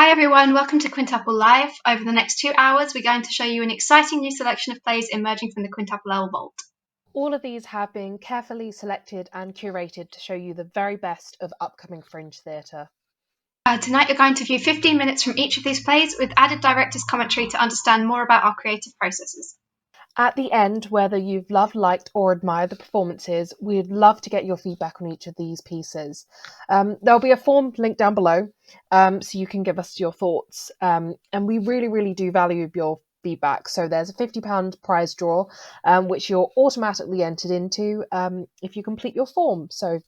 Hi everyone, welcome to Quintuple Live. Over the next 2 hours, we're going to show you an exciting new selection of plays emerging from the Quintuple L vault. All of these have been carefully selected and curated to show you the very best of upcoming fringe theatre. Tonight you're going to view 15 minutes from each of these plays with added director's commentary to understand more about our creative processes. At the end, whether you've loved, liked or admired the performances, we'd love to get your feedback on each of these pieces. There'll be a form linked down below so you can give us your thoughts. And we really, really do value your feedback. So there's a £50 prize draw, which you're automatically entered into if you complete your form. So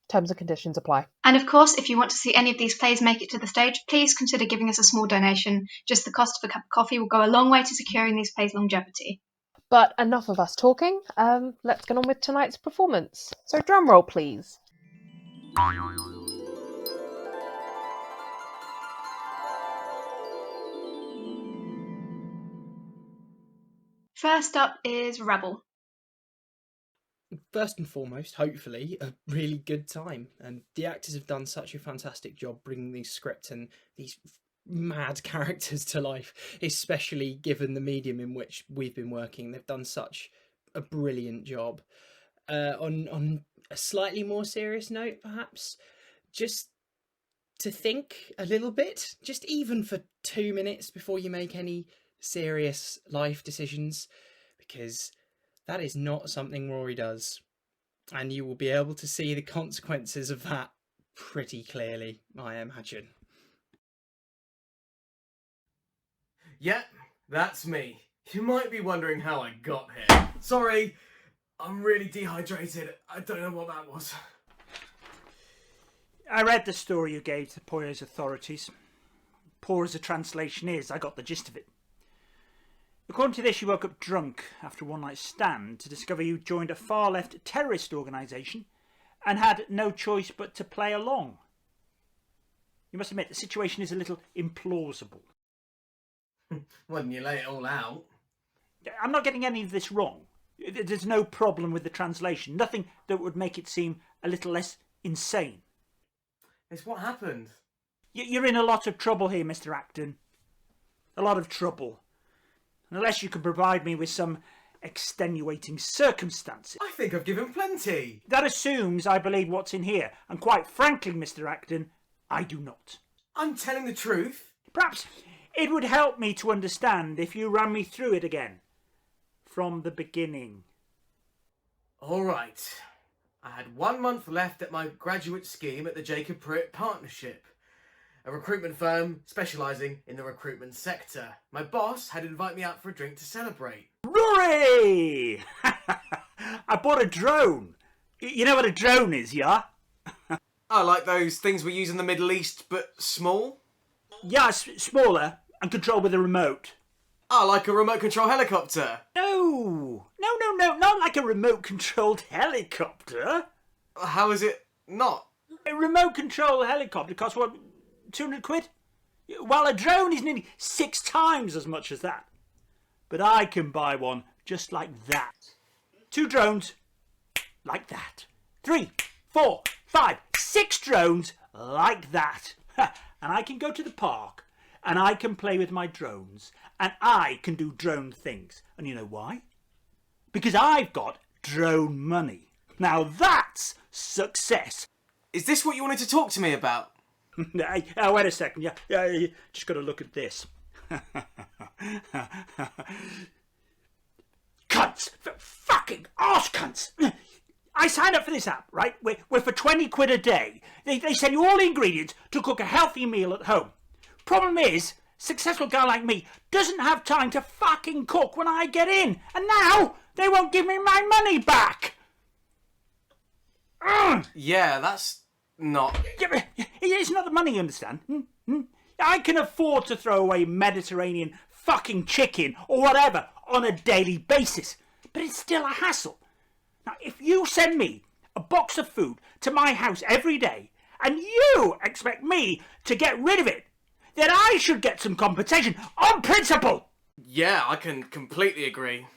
terms and conditions apply. And of course, if you want to see any of these plays make it to the stage, please consider giving us a small donation. Just the cost of a cup of coffee will go a long way to securing these plays' longevity. But enough of us talking, let's get on with tonight's performance. So drum roll, please. First up is Rebel. First and foremost, hopefully, a really good time. And the actors have done such a fantastic job bringing these scripts and these mad characters to life, especially given the medium in which we've been working. They've done such a brilliant job. On a slightly more serious note, perhaps, just to think a little bit, just even for 2 minutes before you make any serious life decisions, because that is not something Rory does, and you will be able to see the consequences of that pretty clearly, I imagine. Yep, that's me. You might be wondering how I got here. Sorry, I'm really dehydrated. I don't know what that was. I read the story you gave to Poirot's authorities. Poor as the translation is, I got the gist of it. According to this, you woke up drunk after a one-night stand to discover you joined a far-left terrorist organisation and had no choice but to play along. You must admit, the situation is a little implausible. When you lay it all out. I'm not getting any of this wrong. There's no problem with the translation. Nothing that would make it seem a little less insane. It's what happened. You're in a lot of trouble here, Mr. Acton. A lot of trouble. Unless you can provide me with some extenuating circumstances. I think I've given plenty. That assumes I believe what's in here. And quite frankly, Mr. Acton, I do not. I'm telling the truth. Perhaps it would help me to understand if you ran me through it again. From the beginning. All right. I had 1 month left at my graduate scheme at the Jacob Pritt Partnership, a recruitment firm specialising in the recruitment sector. My boss had invited me out for a drink to celebrate. Rory! I bought a drone. You know what a drone is, yeah? I like those things we use in the Middle East, but small. Yeah, smaller and controlled with a remote. I like a remote control helicopter. No, not like a remote controlled helicopter. How is it not? A remote control helicopter costs, what, 200 quid? While a drone is nearly 6 times as much as that. But I can buy one just like that. 2 drones like that. 3, 4, 5, 6 drones like that. And I can go to the park and I can play with my drones and I can do drone things. And you know why? Because I've got drone money. Now that's success. Is this what you wanted to talk to me about? Wait a second. Yeah, just got to look at this. Cunts! Fucking arse cunts! I signed up for this app, right? Where for 20 quid a day, they send you all the ingredients to cook a healthy meal at home. Problem is, successful guy like me doesn't have time to fucking cook when I get in. And now they won't give me my money back. Yeah, that's not... It's not the money, you understand? I can afford to throw away Mediterranean fucking chicken or whatever on a daily basis. But it's still a hassle. Now, if you send me a box of food to my house every day and you expect me to get rid of it, then I should get some compensation on principle. Yeah, I can completely agree.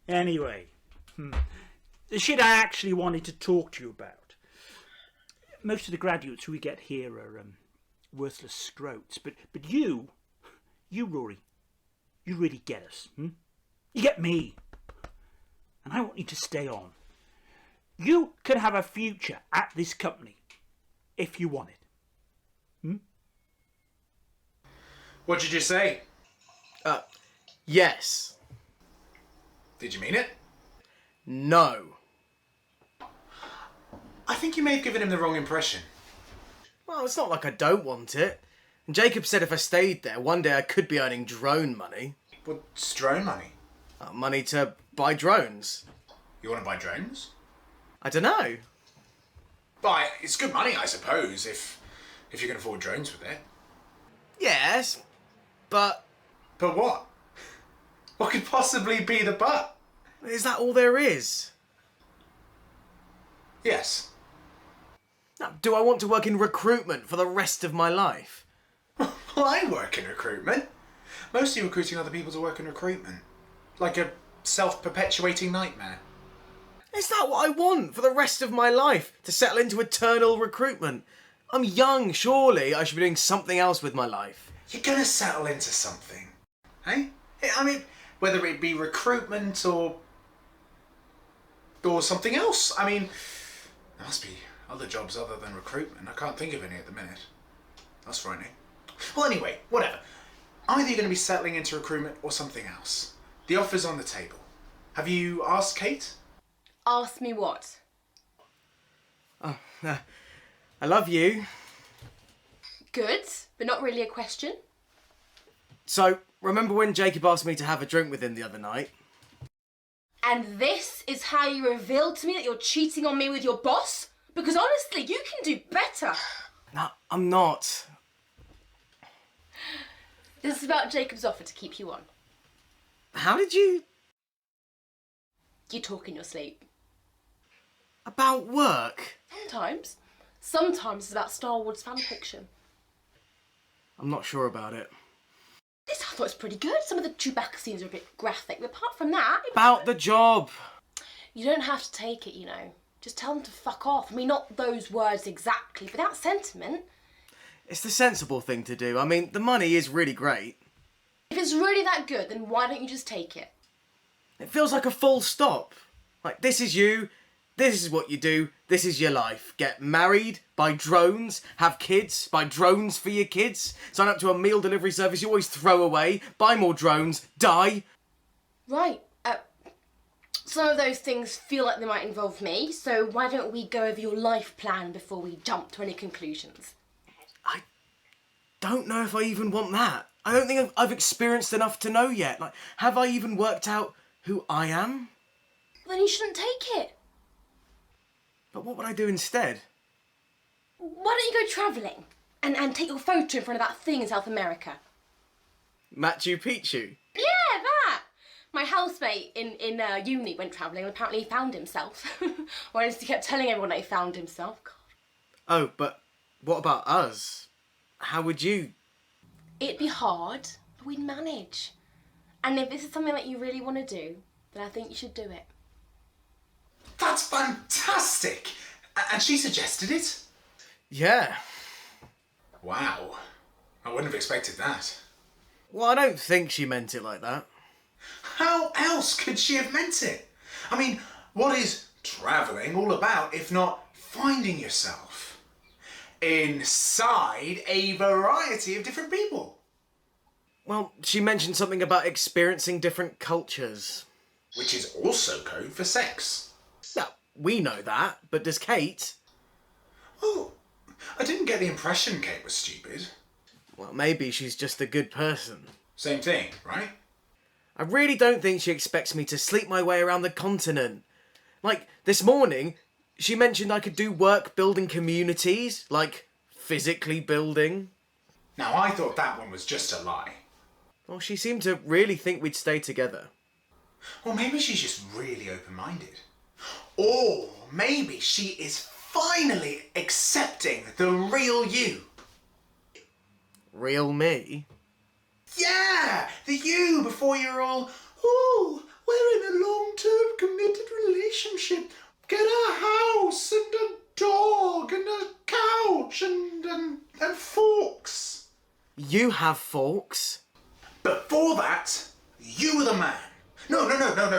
Anyway, the shit I actually wanted to talk to you about. most of the graduates we get here are worthless scroats, but you, Rory, you really get us. You get me, and I want you to stay on. You can have a future at this company if you want it. What did you say? Yes. Did you mean it? No. I think you may have given him the wrong impression. Well, it's not like I don't want it. And Jacob said if I stayed there, one day I could be earning drone money. What's drone money? Money to buy drones. You want to buy drones? I don't know. But it's good money, I suppose, if you can afford drones with it. Yes, but... But what? What could possibly be the but? Is that all there is? Yes. Now, do I want to work in recruitment for the rest of my life? Well, I work in recruitment. Mostly recruiting other people to work in recruitment. Like a self-perpetuating nightmare. Is that what I want for the rest of my life? To settle into eternal recruitment? I'm young, surely I should be doing something else with my life. You're gonna settle into something. Eh? I mean, whether it be recruitment or something else. I mean, there must be other jobs other than recruitment. I can't think of any at the minute. That's frightening. Well, anyway, whatever. Either you're going to be settling into recruitment or something else. The offer's on the table. Have you asked Kate? Ask me what? Oh, I love you. Good, but not really a question. So, remember when Jacob asked me to have a drink with him the other night? And this is how you revealed to me that you're cheating on me with your boss? Because honestly, you can do better. No, I'm not. This is about Jacob's offer to keep you on. How did you... You talk in your sleep. About work? Sometimes. Sometimes it's about Star Wars fan fiction. I'm not sure about it. This I thought was pretty good. Some of the Chewbacca scenes are a bit graphic, but apart from that... About the job. You don't have to take it, you know. Just tell them to fuck off. I mean, not those words exactly, but that sentiment. It's the sensible thing to do. I mean, the money is really great. If it's really that good, then why don't you just take it? It feels like a full stop. Like, this is you, this is what you do, this is your life. Get married, buy drones, have kids, buy drones for your kids, sign up to a meal delivery service you always throw away, buy more drones, die. Right. Some of those things feel like they might involve me, so why don't we go over your life plan before we jump to any conclusions? I don't know if I even want that. I don't think I've experienced enough to know yet. Like, have I even worked out who I am? Well, then you shouldn't take it. But what would I do instead? Why don't you go travelling and take your photo in front of that thing in South America? Machu Picchu? Yeah, that! My housemate in uni went travelling and apparently he found himself. Or at least he kept telling everyone that he found himself. God. Oh, but what about us? How would you... It'd be hard, but we'd manage. And if this is something that you really want to do, then I think you should do it. That's fantastic! And she suggested it? Yeah. Wow. I wouldn't have expected that. Well, I don't think she meant it like that. How else could she have meant it? I mean, what is travelling all about if not finding yourself inside a variety of different people? Well, she mentioned something about experiencing different cultures. Which is also code for sex. Now, we know that, but does Kate? Well, I didn't get the impression Kate was stupid. Well, maybe she's just a good person. Same thing, right? I really don't think she expects me to sleep my way around the continent. Like, this morning, she mentioned I could do work building communities, like physically building. Now, I thought that one was just a lie. Well, she seemed to really think we'd stay together. Or maybe she's just really open-minded. Or maybe she is finally accepting the real you. Real me? Yeah, the you before you're all, oh, we're in a long-term committed relationship. Get a house and a dog and a couch and forks. You have forks? Before that, you were the man. No.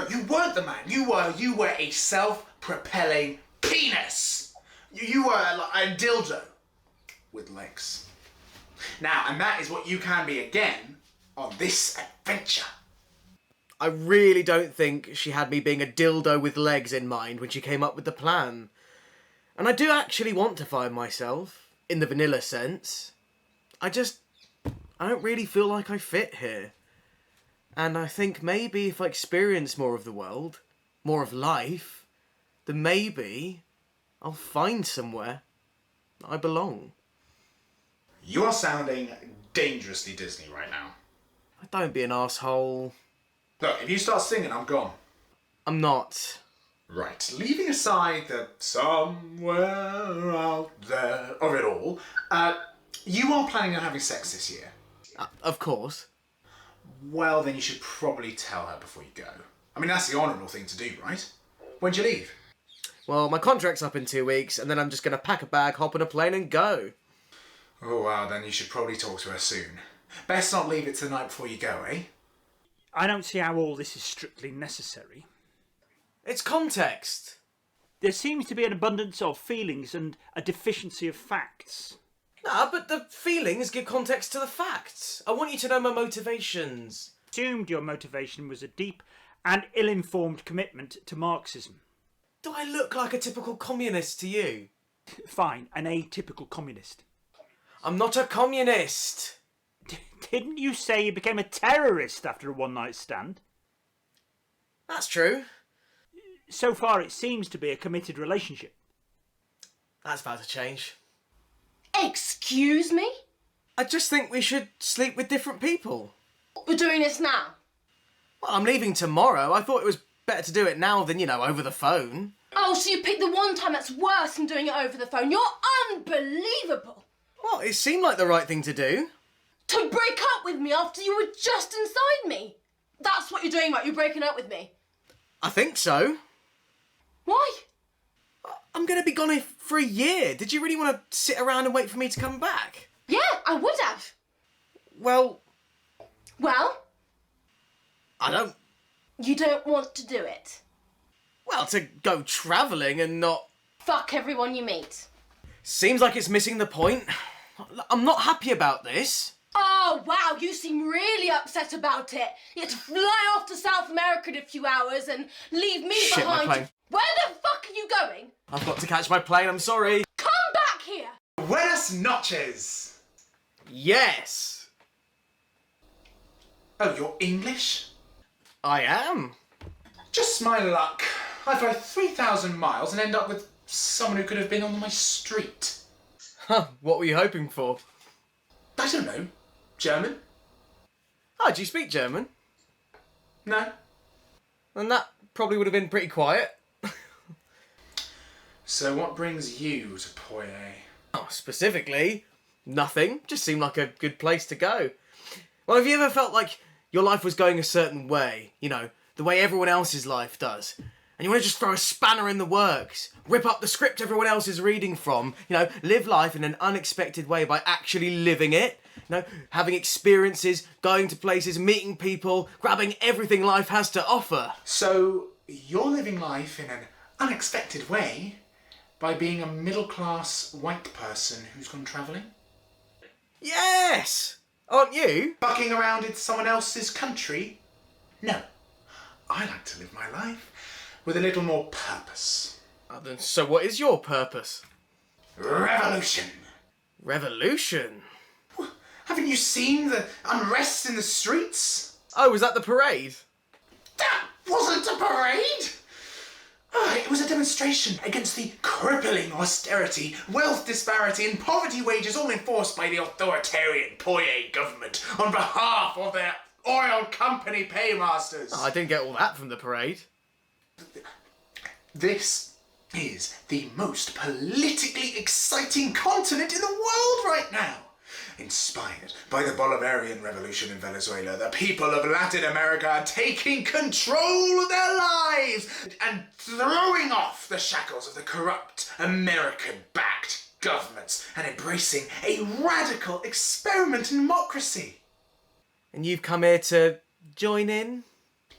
You weren't the man. You were a self-propelling penis. You were like a dildo with legs. Now, and that is what you can be again on this adventure. I really don't think she had me being a dildo with legs in mind when she came up with the plan. And I do actually want to find myself, in the vanilla sense. I don't really feel like I fit here. And I think maybe if I experience more of the world, more of life, then maybe I'll find somewhere I belong. You are sounding dangerously Disney right now. Don't be an arsehole. Look, if you start singing, I'm gone. I'm not. Right, leaving aside the somewhere out there of it all, you are planning on having sex this year. Of course. Well, then you should probably tell her before you go. I mean, that's the honourable thing to do, right? When'd you leave? Well, my contract's up in 2 weeks, and then I'm just going to pack a bag, hop on a plane and go. Oh, wow, then you should probably talk to her soon. Best not leave it to the night before you go, eh? I don't see how all this is strictly necessary. It's context. There seems to be an abundance of feelings and a deficiency of facts. Nah, but the feelings give context to the facts. I want you to know my motivations. Assumed your motivation was a deep and ill-informed commitment to Marxism. Do I look like a typical communist to you? Fine, an atypical communist. I'm not a communist. Didn't you say you became a terrorist after a one-night stand? That's true. So far it seems to be a committed relationship. That's about to change. Excuse me? I just think we should sleep with different people. We're doing this now. Well, I'm leaving tomorrow. I thought it was better to do it now than, over the phone. Oh, so you picked the one time that's worse than doing it over the phone. You're unbelievable. Well, it seemed like the right thing to do. To break up with me after you were just inside me. That's what you're doing, right? You're breaking up with me. I think so. Why? I'm going to be gone for a year. Did you really want to sit around and wait for me to come back? Yeah, I would have. Well, Well, I don't... you don't want to do it. Well, to go travelling and not... Fuck everyone you meet. Seems like it's missing the point. I'm not happy about this. Oh, wow, you seem really upset about it. You had to fly off to South America in a few hours and leave me Shit, my behind. plane. Where the fuck are you going? I've got to catch my plane, I'm sorry. Come back here. Buenas noches! Yes, Oh, you're English? I am. Just my luck. I drive 3,000 miles and end up with someone who could have been on my street. Huh, what were you hoping for? I don't know. German? Oh, do you speak German? No. Then that probably would have been pretty quiet. So what brings you to Poye? Oh, specifically, nothing. Just seemed like a good place to go. Well, have you ever felt like your life was going a certain way? The way everyone else's life does. And you want to just throw a spanner in the works. Rip up the script everyone else is reading from. Live life in an unexpected way by actually living it. Having experiences, going to places, meeting people, grabbing everything life has to offer. So you're living life in an unexpected way by being a middle-class white person who's gone travelling? Yes! Aren't you? Bucking around in someone else's country? No. I like to live my life with a little more purpose. Then so what is your purpose? Revolution! Revolution? Haven't you seen the unrest in the streets? Oh, was that the parade? That wasn't a parade! It was a demonstration against the crippling austerity, wealth disparity and poverty wages all enforced by the authoritarian Poye government on behalf of their oil company paymasters. Oh, I didn't get all that from the parade. This is the most politically exciting continent in the world right now. Inspired by the Bolivarian Revolution in Venezuela, the people of Latin America are taking control of their lives and throwing off the shackles of the corrupt American-backed governments and embracing a radical experiment in democracy. And you've come here to join in?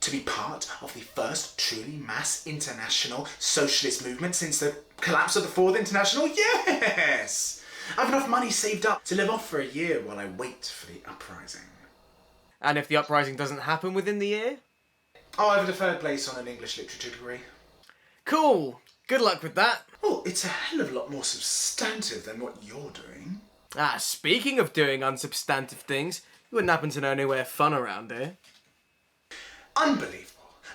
To be part of the first truly mass international socialist movement since the collapse of the Fourth International? Yes! I've enough money saved up to live off for a year while I wait for the uprising. And if the uprising doesn't happen within the year? Oh, I have a deferred place on an English literature degree. Cool. Good luck with that. Oh, it's a hell of a lot more substantive than what you're doing. Speaking of doing unsubstantive things, you wouldn't happen to know anywhere fun around here? Unbelievable.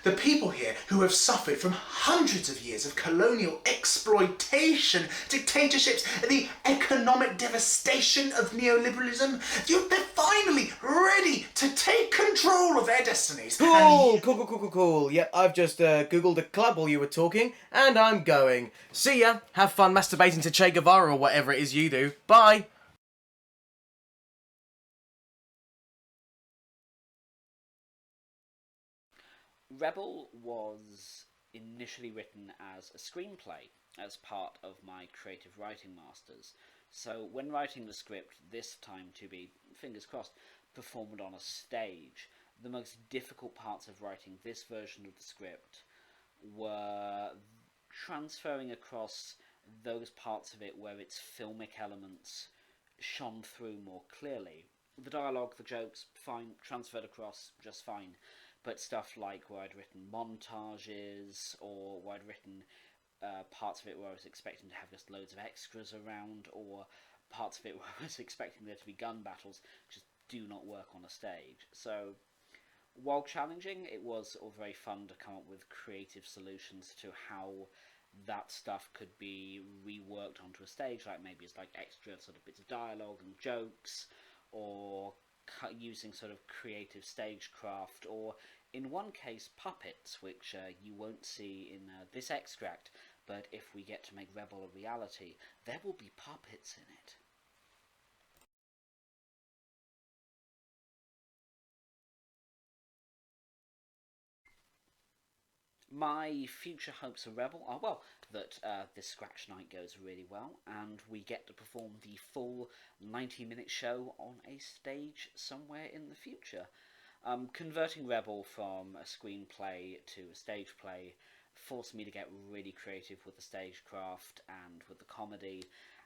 The people here who have suffered from hundreds of years of colonial exploitation, dictatorships, and the economic devastation of neoliberalism, they're finally ready to take control of their destinies. Cool. Yep, I've just Googled a club while you were talking, and I'm going. See ya. Have fun masturbating to Che Guevara or whatever it is you do. Bye. Rebel was initially written as a screenplay as part of my creative writing masters. So when writing the script, this time to be, fingers crossed, performed on a stage, the most difficult parts of writing this version of the script were transferring across those parts of it where its filmic elements shone through more clearly. The dialogue, the jokes, fine, transferred across just fine. But stuff like where I'd written montages, or where I'd written parts of it where I was expecting to have just loads of extras around, or parts of it where I was expecting there to be gun battles, just do not work on a stage. So, while challenging, it was all very fun to come up with creative solutions to how that stuff could be reworked onto a stage, like maybe it's like extra sort of bits of dialogue and jokes, or using sort of creative stagecraft, or in one case puppets, which you won't see in this extract, but if we get to make Rebel a reality, there will be puppets in it. My future hopes for Rebel are, well, that this Scratch Night goes really well, and we get to perform the full 90-minute show on a stage somewhere in the future. Converting Rebel from a screenplay to a stage play forced me to get really creative with the stagecraft and with the comedy,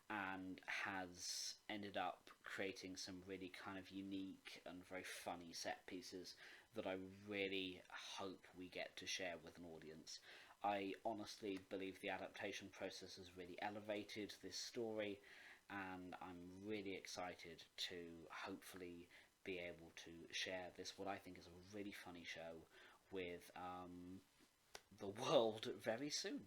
and has ended up creating some really kind of unique and very funny set pieces that I really hope we get to share with an audience. I honestly believe the adaptation process has really elevated this story, and I'm really excited to hopefully be able to share this, what I think is a really funny show, with the world very soon.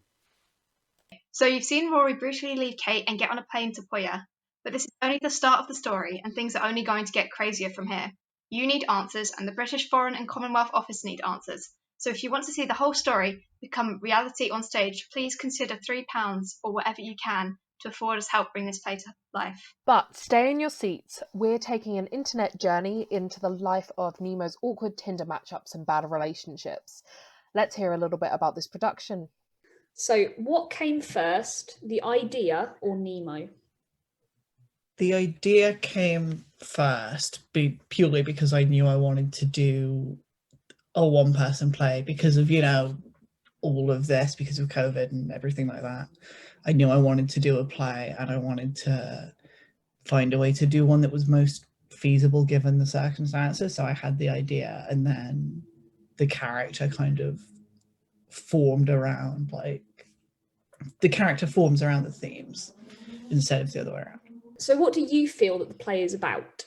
So you've seen Rory brutally leave Kate and get on a plane to Poya, but this is only the start of the story, and things are only going to get crazier from here. You need answers, and the British Foreign and Commonwealth Office need answers. So if you want to see the whole story become reality on stage, please consider £3 or whatever you can to afford us help bring this play to life. But stay in your seats. We're taking an internet journey into the life of Nemo's awkward Tinder matchups and bad relationships. Let's hear a little bit about this production. So, what came first, the idea or Nemo? The idea came first, purely because I knew I wanted to do a one-person play because of, all of this, because of COVID and everything like that. I knew I wanted to do a play, and I wanted to find a way to do one that was most feasible given the circumstances. So I had the idea, and then the character kind of formed around, the character forms around the themes instead of the other way around. So what do you feel that the play is about?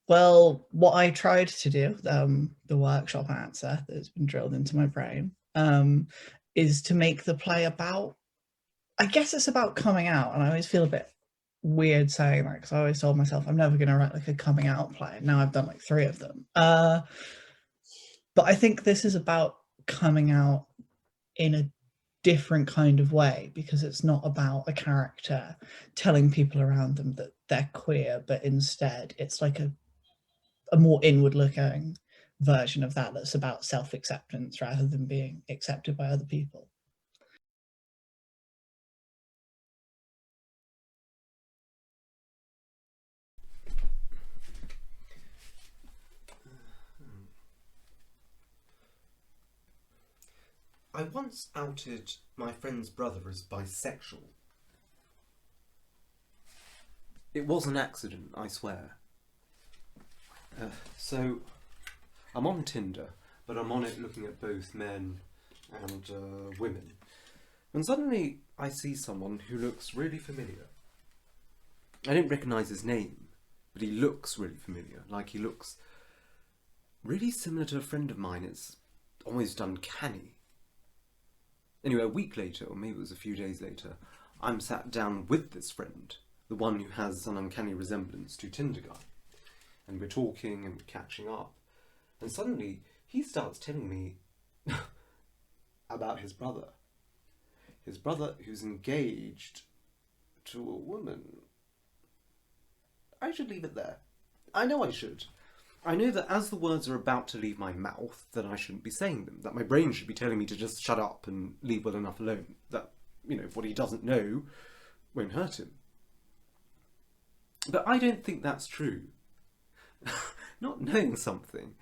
Well, what I tried to do, the workshop answer that's been drilled into my brain, is to make the play about, I guess it's about coming out, and I always feel a bit weird saying that because I always told myself I'm never going to write a coming out play. Now I've done 3 of them. But I think this is about coming out in a different kind of way, because it's not about a character telling people around them that they're queer, but instead it's like a more inward looking version of that that's about self-acceptance rather than being accepted by other people. I once outed my friend's brother as bisexual. It was an accident, I swear. So, I'm on Tinder, but I'm on it looking at both men and women. And suddenly I see someone who looks really familiar. I don't recognise his name, but he looks really familiar. Like, he looks really similar to a friend of mine. It's almost uncanny. Anyway, a week later, or maybe it was a few days later, I'm sat down with this friend, the one who has an uncanny resemblance to Tinder guy. And we're talking and catching up. And suddenly, he starts telling me about his brother. His brother who's engaged to a woman. I should leave it there. I know I should. I know that as the words are about to leave my mouth, that I shouldn't be saying them. That my brain should be telling me to just shut up and leave well enough alone. That, you know, what he doesn't know won't hurt him. But I don't think that's true. Not knowing something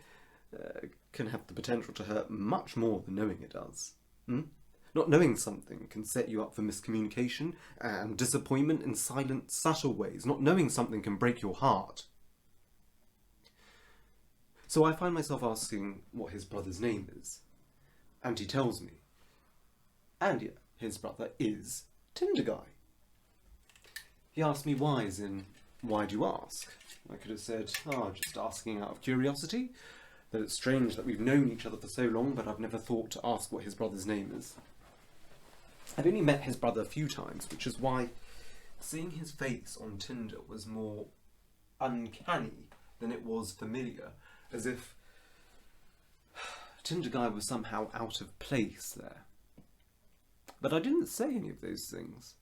can have the potential to hurt much more than knowing it does. Not knowing something can set you up for miscommunication and disappointment in silent, subtle ways. Not knowing something can break your heart. So I find myself asking what his brother's name is. And he tells me. And yeah, his brother is Tinder guy. He asked me why, as in, why do you ask? I could have said, just asking out of curiosity. That it's strange that we've known each other for so long, but I've never thought to ask what his brother's name is. I've only met his brother a few times, which is why seeing his face on Tinder was more uncanny than it was familiar. As if Tinder guy was somehow out of place there. But I didn't say any of those things.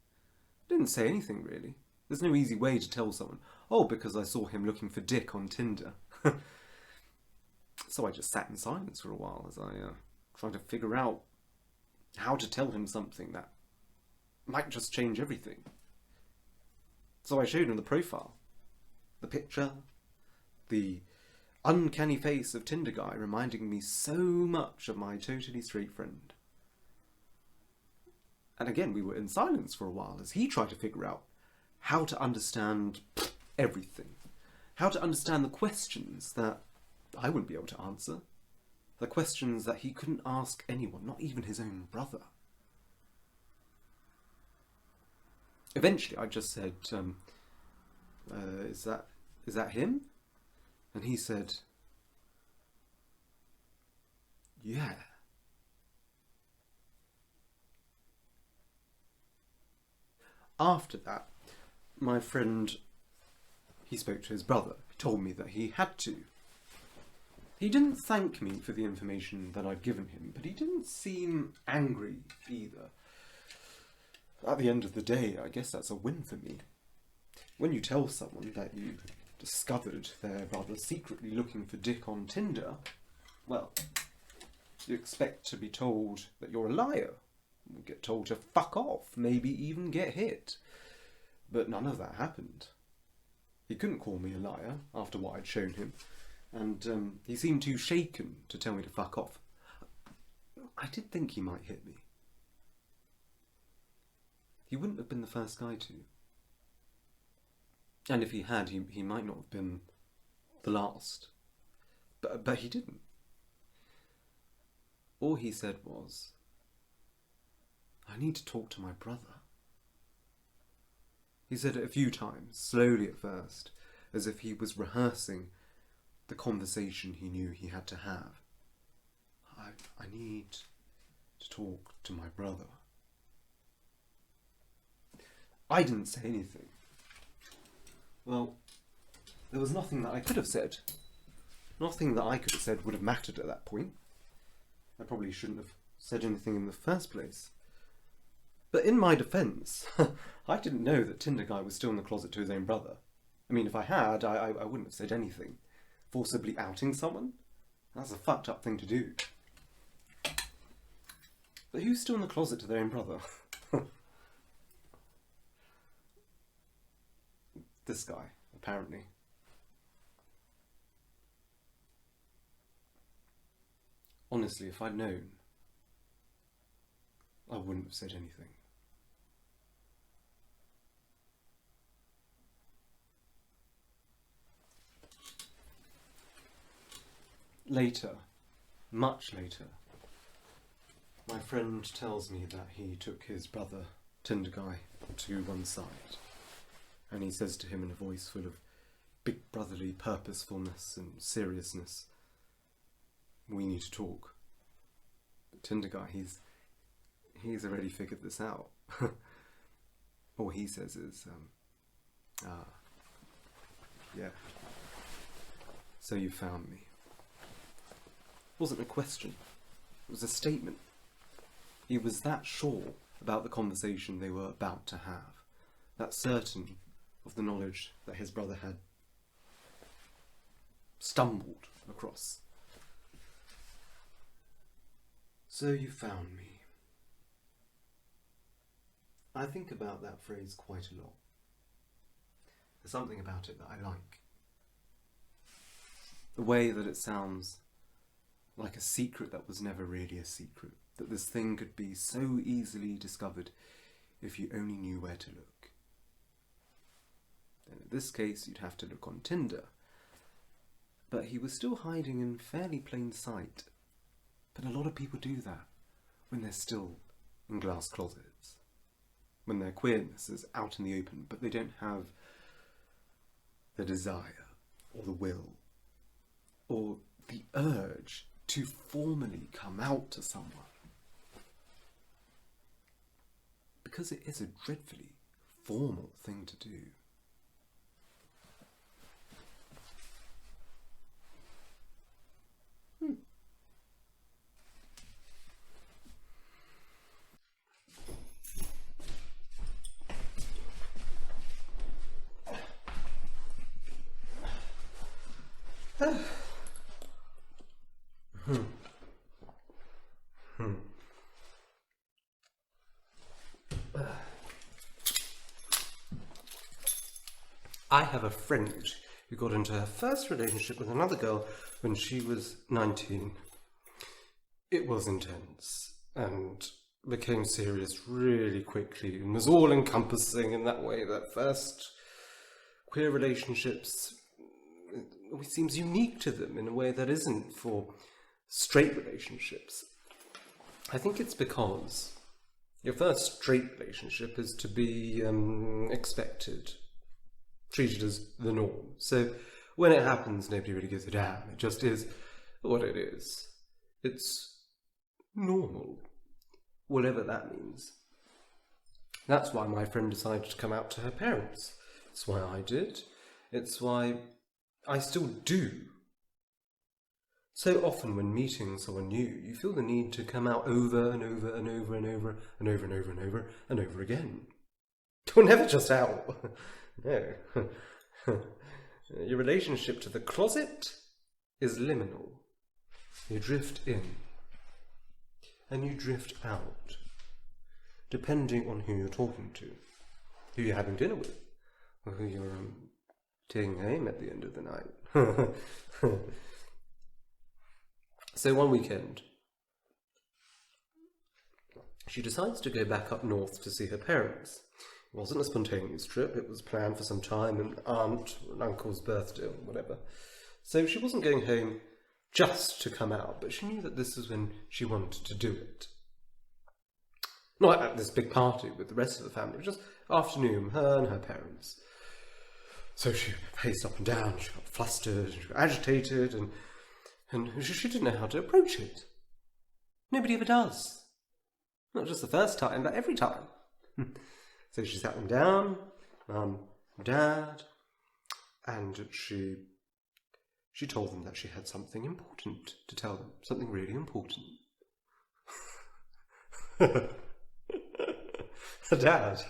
I didn't say anything, really. There's no easy way to tell someone, because I saw him looking for dick on Tinder. So I just sat in silence for a while as I tried to figure out how to tell him something that might just change everything. So I showed him the profile, the picture, the uncanny face of Tinder guy reminding me so much of my totally straight friend. And again, we were in silence for a while as he tried to figure out how to understand everything. How to understand the questions that I wouldn't be able to answer. The questions that he couldn't ask anyone, not even his own brother. Eventually I just said, is that him? And he said, yeah. After that, my friend, he spoke to his brother. He told me that he had to. He didn't thank me for the information that I'd given him, but he didn't seem angry either. At the end of the day, I guess that's a win for me. When you tell someone that you discovered their brother secretly looking for dick on Tinder, well, you expect to be told that you're a liar. You get told to fuck off, maybe even get hit. But none of that happened. He couldn't call me a liar after what I'd shown him, and he seemed too shaken to tell me to fuck off. I did think he might hit me. He wouldn't have been the first guy to. And if he had, he might not have been the last. But he didn't. All he said was, I need to talk to my brother. He said it a few times, slowly at first, as if he was rehearsing the conversation he knew he had to have. I need to talk to my brother. I didn't say anything. Well, there was nothing that I could have said. Nothing that I could have said would have mattered at that point. I probably shouldn't have said anything in the first place. But in my defence, I didn't know that Tinder guy was still in the closet to his own brother. I mean, if I had, I wouldn't have said anything. Forcibly outing someone? That's a fucked up thing to do. But who's still in the closet to their own brother? This guy, apparently. Honestly, if I'd known, I wouldn't have said anything. Later, much later, my friend tells me that he took his brother, Tinder guy, to one side, and he says to him in a voice full of big brotherly purposefulness and seriousness, "We need to talk." But Tinder guy, he's already figured this out. All he says is, yeah, so you found me. It wasn't a question, it was a statement. He was that sure about the conversation they were about to have, that certain of the knowledge that his brother had stumbled across. So you found me. I think about that phrase quite a lot. There's something about it that I like. The way that it sounds like a secret that was never really a secret, that this thing could be so easily discovered if you only knew where to look. And in this case, you'd have to look on Tinder. But he was still hiding in fairly plain sight. But a lot of people do that when they're still in glass closets, when their queerness is out in the open, but they don't have the desire or the will or the urge to formally come out to someone. Because it is a dreadfully formal thing to do. I have a friend who got into her first relationship with another girl when she was 19. It was intense and became serious really quickly and was all-encompassing in that way that first queer relationships, it seems unique to them in a way that isn't for straight relationships. I think it's because your first straight relationship is to be expected, treated as the norm. So when it happens, nobody really gives a damn. It just is what it is. It's normal, whatever that means. That's why my friend decided to come out to her parents. It's why I did. It's why I still do. So often when meeting someone new, you feel the need to come out over and over and over and over and over and over and over and over again. You're never just out. No. Your relationship to the closet is liminal. You drift in and you drift out, depending on who you're talking to, who you're having dinner with, or who you're taking home at the end of the night. So one weekend, she decides to go back up north to see her parents. It wasn't a spontaneous trip, it was planned for some time, an aunt or an uncle's birthday or whatever. So she wasn't going home just to come out, but she knew that this was when she wanted to do it. Not at this big party with the rest of the family, it was just afternoon, her and her parents. So she paced up and down, she got flustered, she got agitated, and she didn't know how to approach it. Nobody ever does. Not just the first time, but every time. So she sat them down, Dad, and she told them that she had something important to tell them, something really important. Her dad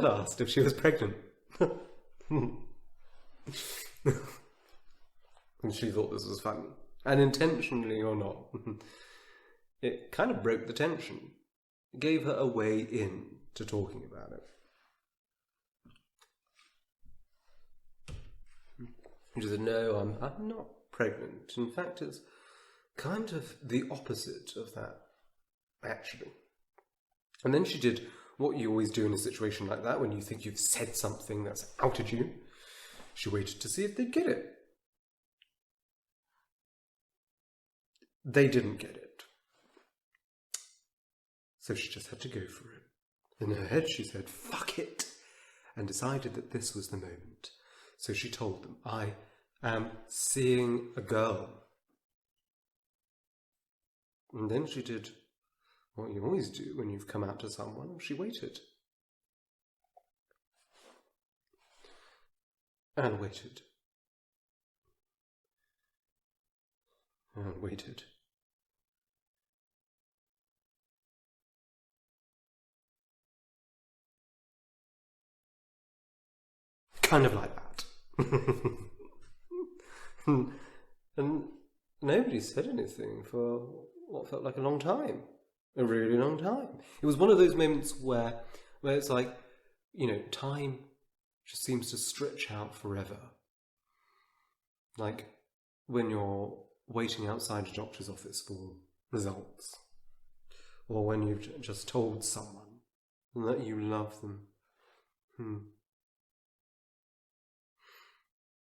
asked if she was pregnant. And she thought this was funny. And intentionally or not, it kind of broke the tension. It gave her a way in to talking about it. She said, no, I'm not pregnant. In fact, it's kind of the opposite of that, actually. And then she did what you always do in a situation like that when you think you've said something that's outed you. She waited to see if they'd get it. They didn't get it. So she just had to go for it. In her head she said, fuck it, and decided that this was the moment. So she told them, I am seeing a girl. And then she did what you always do when you've come out to someone. She waited. And waited. And waited. Kind of like that. And nobody said anything for what felt like a long time. A really long time. It was one of those moments where it's like, you know, time just seems to stretch out forever. Like when you're waiting outside a doctor's office for results. Or when you've just told someone that you love them.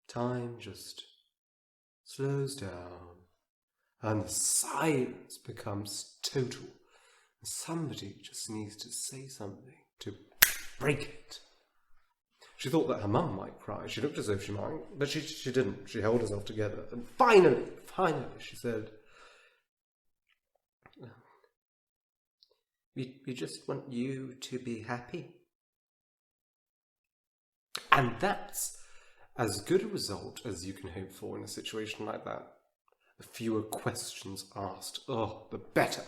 Time just slows down and the silence becomes total. Somebody just needs to say something to break it. She thought that her mum might cry. She looked as though she might, but she didn't. She held herself together. And finally, she said, we just want you to be happy. And that's as good a result as you can hope for in a situation like that. The fewer questions asked, the better.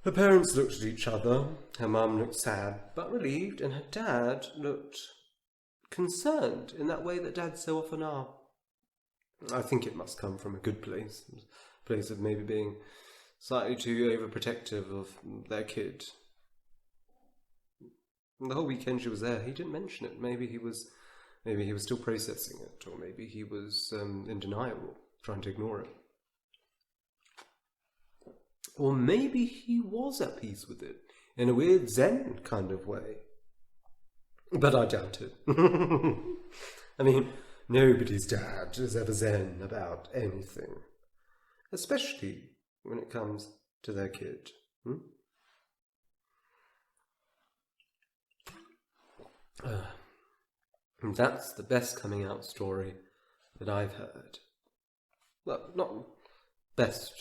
Her parents looked at each other. Her mum looked sad but relieved, and her dad looked concerned in that way that dads so often are. I think it must come from a good place, a place of maybe being slightly too overprotective of their kid. The whole weekend she was there, he didn't mention it. Maybe he was still processing it, or maybe he was in denial, trying to ignore it. Or maybe he was at peace with it, in a weird Zen kind of way. But I doubt it. I mean, nobody's dad is ever Zen about anything. Especially when it comes to their kid. And that's the best coming out story that I've heard. Well, not best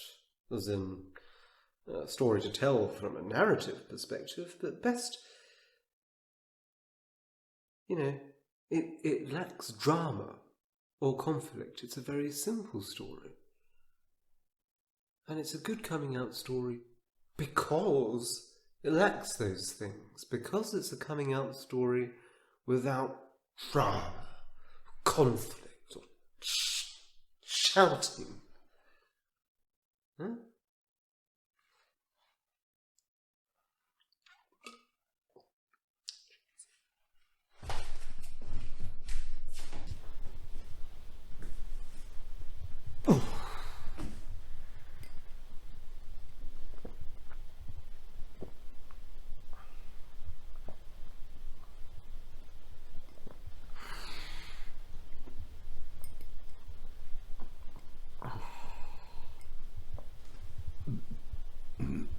as in a story to tell from a narrative perspective, but best, you know, it lacks drama or conflict. It's a very simple story. And it's a good coming out story because it lacks those things. Because it's a coming out story without drama, conflict, or shouting. Huh?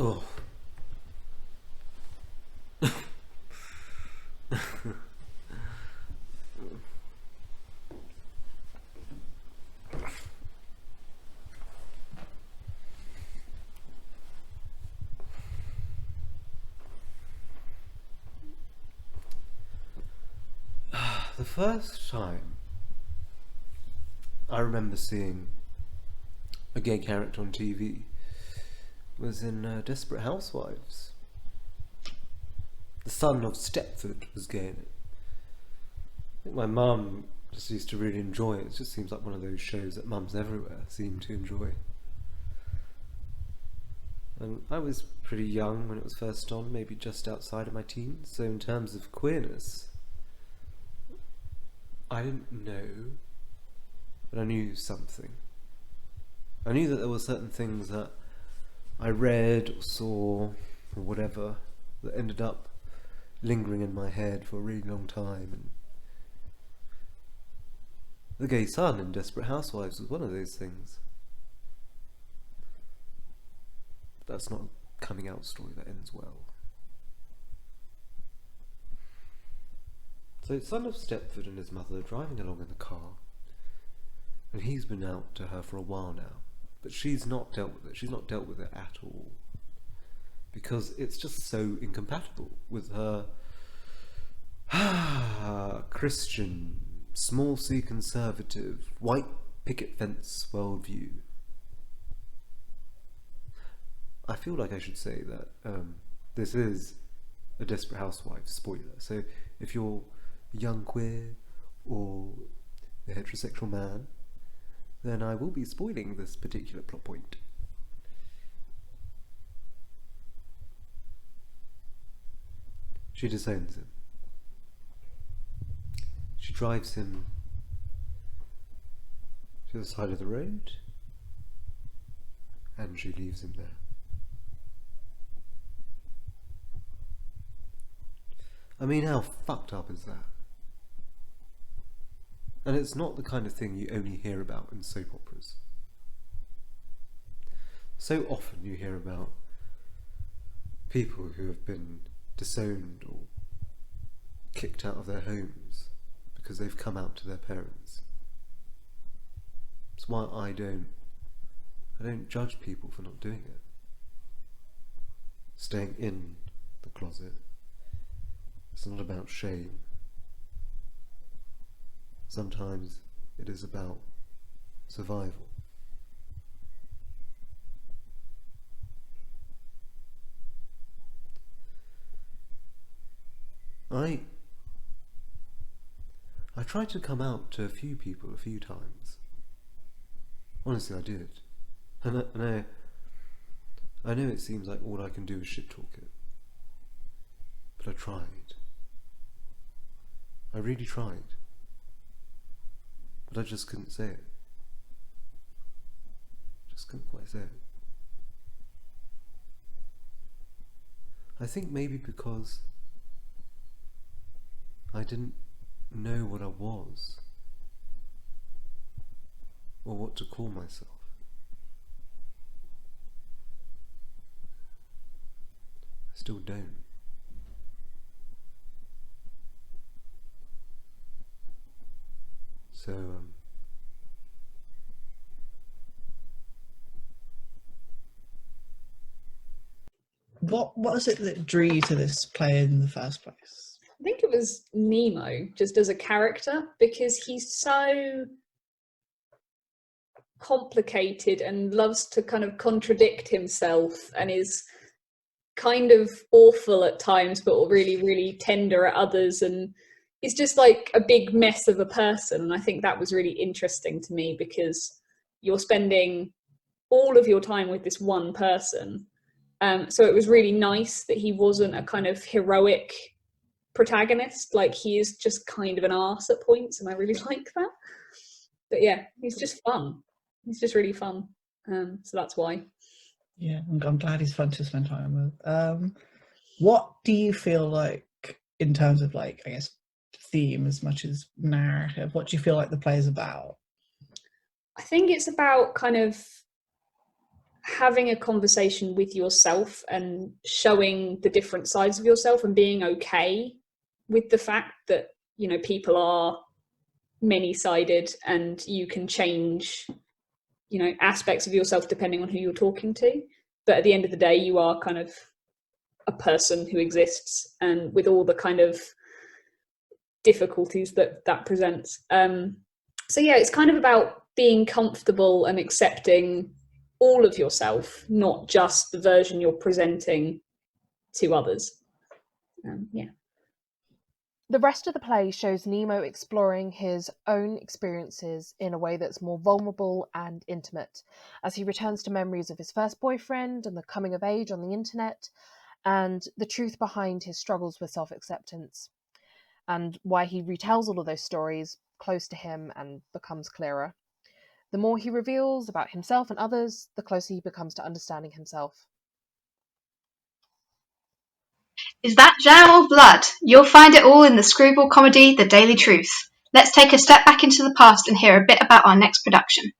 Oh. The first time I remember seeing a gay character on TV was in Desperate Housewives. son of Stepford was gay in it. I think my mum just used to really enjoy it. It just seems like one of those shows that mums everywhere seem to enjoy. And I was pretty young when it was first on, maybe just outside of my teens, so in terms of queerness, I didn't know, but I knew something. I knew that there were certain things that I read or saw or whatever that ended up lingering in my head for a really long time. And the gay son in Desperate Housewives was one of those things. That's not a coming out story that ends well. So son of Stepford and his mother are driving along in the car, and he's been out to her for a while now, but she's not dealt with it. She's not dealt with it at all, because it's just so incompatible with her Christian, small c conservative, white picket fence worldview. I feel like I should say that this is a Desperate Housewives spoiler, so if you're a young queer or a heterosexual man, then I will be spoiling this particular plot point. She disowns him. She drives him to the side of the road, and she leaves him there. I mean, how fucked up is that? And it's not the kind of thing you only hear about in soap operas. So often you hear about people who have been disowned or kicked out of their homes because they've come out to their parents. That's why I don't judge people for not doing it. Staying in the closet. It's not about shame. Sometimes it is about survival. I tried to come out to a few people a few times. Honestly, I did. And I know it seems like all I can do is shit talk it. But I tried. I really tried. But I just couldn't say it. Just couldn't quite say it. I think maybe because I didn't know what I was, or what to call myself. I still don't. So, what was it that drew you to this play in the first place? I think it was Nemo, just as a character, because he's so complicated and loves to kind of contradict himself and is kind of awful at times, but really, really tender at others. And it's just like a big mess of a person. And I think that was really interesting to me because you're spending all of your time with this one person. So it was really nice that he wasn't a kind of heroic protagonist. Like, he is just kind of an arse at points, and I really like that. But yeah, he's just fun. He's just really fun. So that's why. Yeah, I'm glad he's fun to spend time with. What do you feel like, in terms of, like, I guess, theme as much as narrative, what do you feel like the play is about? I think it's about kind of having a conversation with yourself and showing the different sides of yourself and being okay with the fact that, you know, people are many-sided and you can change, you know, aspects of yourself depending on who you're talking to. But at the end of the day, you are kind of a person who exists, and with all the kind of difficulties that presents. So yeah, it's kind of about being comfortable and accepting all of yourself, not just the version you're presenting to others. Yeah. The rest of the play shows Nemo exploring his own experiences in a way that's more vulnerable and intimate, as he returns to memories of his first boyfriend and the coming of age on the internet, and the truth behind his struggles with self-acceptance, and why he retells all of those stories close to him and becomes clearer. The more he reveals about himself and others, the closer he becomes to understanding himself. Is that jam or blood? You'll find it all in the screwball comedy The Daily Truth. Let's take a step back into the past and hear a bit about our next production.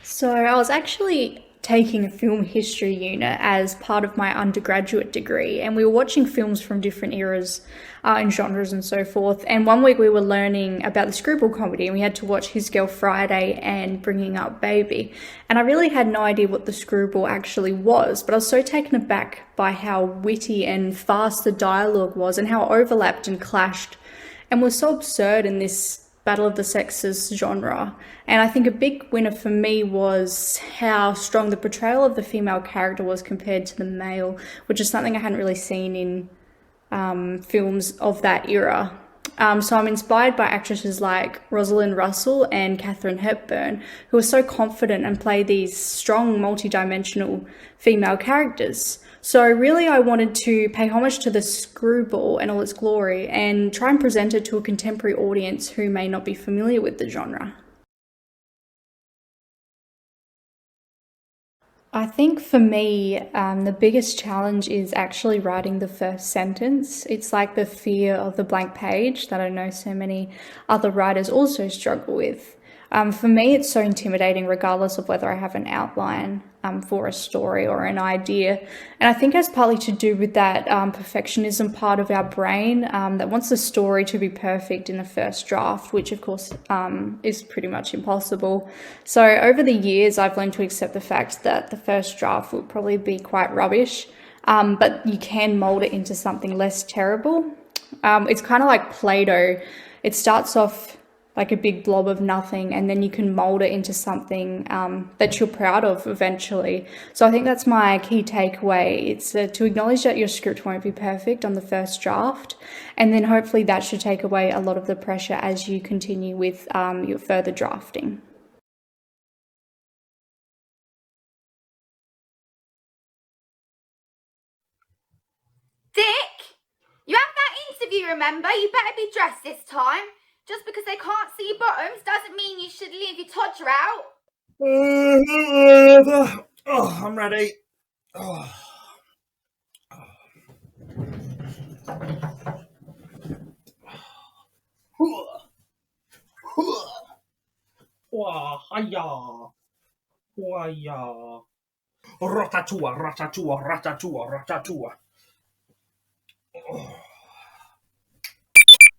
So I was actually taking a film history unit as part of my undergraduate degree, and we were watching films from different eras and genres and so forth. And one week we were learning about the screwball comedy, and we had to watch His Girl Friday and Bringing Up Baby. And I really had no idea what the screwball actually was, but I was so taken aback by how witty and fast the dialogue was and how it overlapped and clashed and was so absurd in this battle of the sexes genre. And I think a big winner for me was how strong the portrayal of the female character was compared to the male, which is something I hadn't really seen in films of that era. So I'm inspired by actresses like Rosalind Russell and Katharine Hepburn, who are so confident and play these strong, multi-dimensional female characters. So really I wanted to pay homage to the screwball and all its glory and try and present it to a contemporary audience who may not be familiar with the genre. I think for me, the biggest challenge is actually writing the first sentence. It's like the fear of the blank page that I know so many other writers also struggle with. For me, it's so intimidating regardless of whether I have an outline for a story or an idea. And I think that's partly to do with that perfectionism part of our brain that wants the story to be perfect in the first draft, which of course is pretty much impossible. So over the years, I've learned to accept the fact that the first draft will probably be quite rubbish, but you can mold it into something less terrible. It's kind of like Play-Doh. It starts off like a big blob of nothing, and then you can mold it into something that you're proud of eventually. So I think that's my key takeaway. It's to acknowledge that your script won't be perfect on the first draft, and then hopefully that should take away a lot of the pressure as you continue with your further drafting. Dick, you have that interview, remember? You better be dressed this time. Just because they can't see your bottoms doesn't mean you should leave your todger out. Oh, I'm ready. Oh. Hiya. Hiya. Ratatua, ratatua, ratatua, ratatua.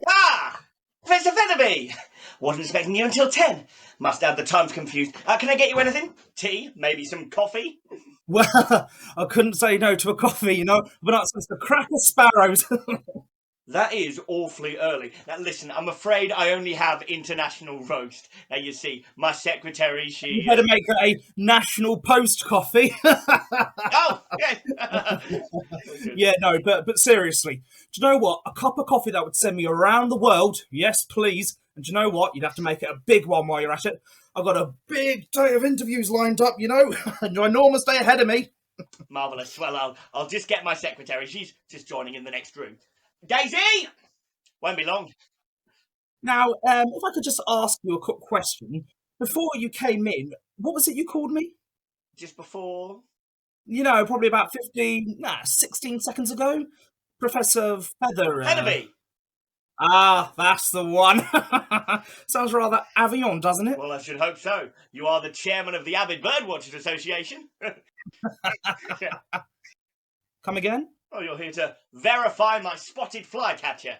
Ah! Professor Featherby! Wasn't expecting you until 10. Must have the time's confused. Can I get you anything? Tea? Maybe some coffee? Well, I couldn't say no to a coffee, you know. But not since the cracker sparrows. That is awfully early. Now listen, I'm afraid I only have international roast. Now you see, my secretary, she... You better make it a national post coffee. Oh, yeah. Yeah, no, but seriously, do you know what? A cup of coffee that would send me around the world, yes, please. And do you know what? You'd have to make it a big one while you're at it. I've got a big day of interviews lined up, you know. An enormous day ahead of me. Marvellous. Well, I'll just get my secretary. She's just joining in the next room. Daisy! Won't be long. Now, if I could just ask you a quick question. Before you came in, what was it you called me? Just before? You know, probably about 16 seconds ago. Professor Featherby! Ah, that's the one. Sounds rather Avion, doesn't it? Well, I should hope so. You are the chairman of the Avid Birdwatchers Association. Come again? Oh, you're here to verify my spotted flycatcher.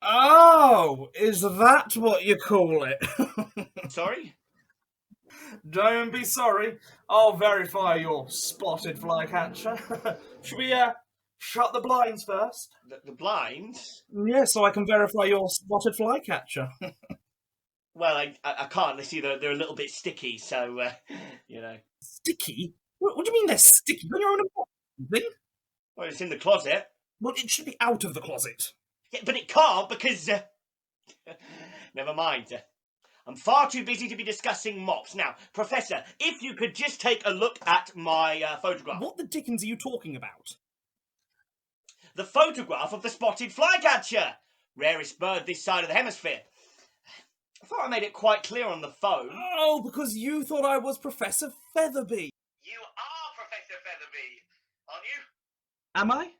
Oh, is that what you call it? Sorry? Don't be sorry. I'll verify your spotted flycatcher. Should we shut the blinds first? The blinds? Yeah, so I can verify your spotted flycatcher. Well, I can't. They see they're a little bit sticky, so, you know. Sticky? What do you mean they're sticky? When you're on a... Thing? Well, it's in the closet. Well, it should be out of the closet. Yeah, but it can't because... Never mind. I'm far too busy to be discussing mops. Now, Professor, if you could just take a look at my photograph. What the dickens are you talking about? The photograph of the spotted flycatcher. Rarest bird this side of the hemisphere. I thought I made it quite clear on the phone. Oh, because you thought I was Professor Featherby. You are Professor Featherby, aren't you? Am I?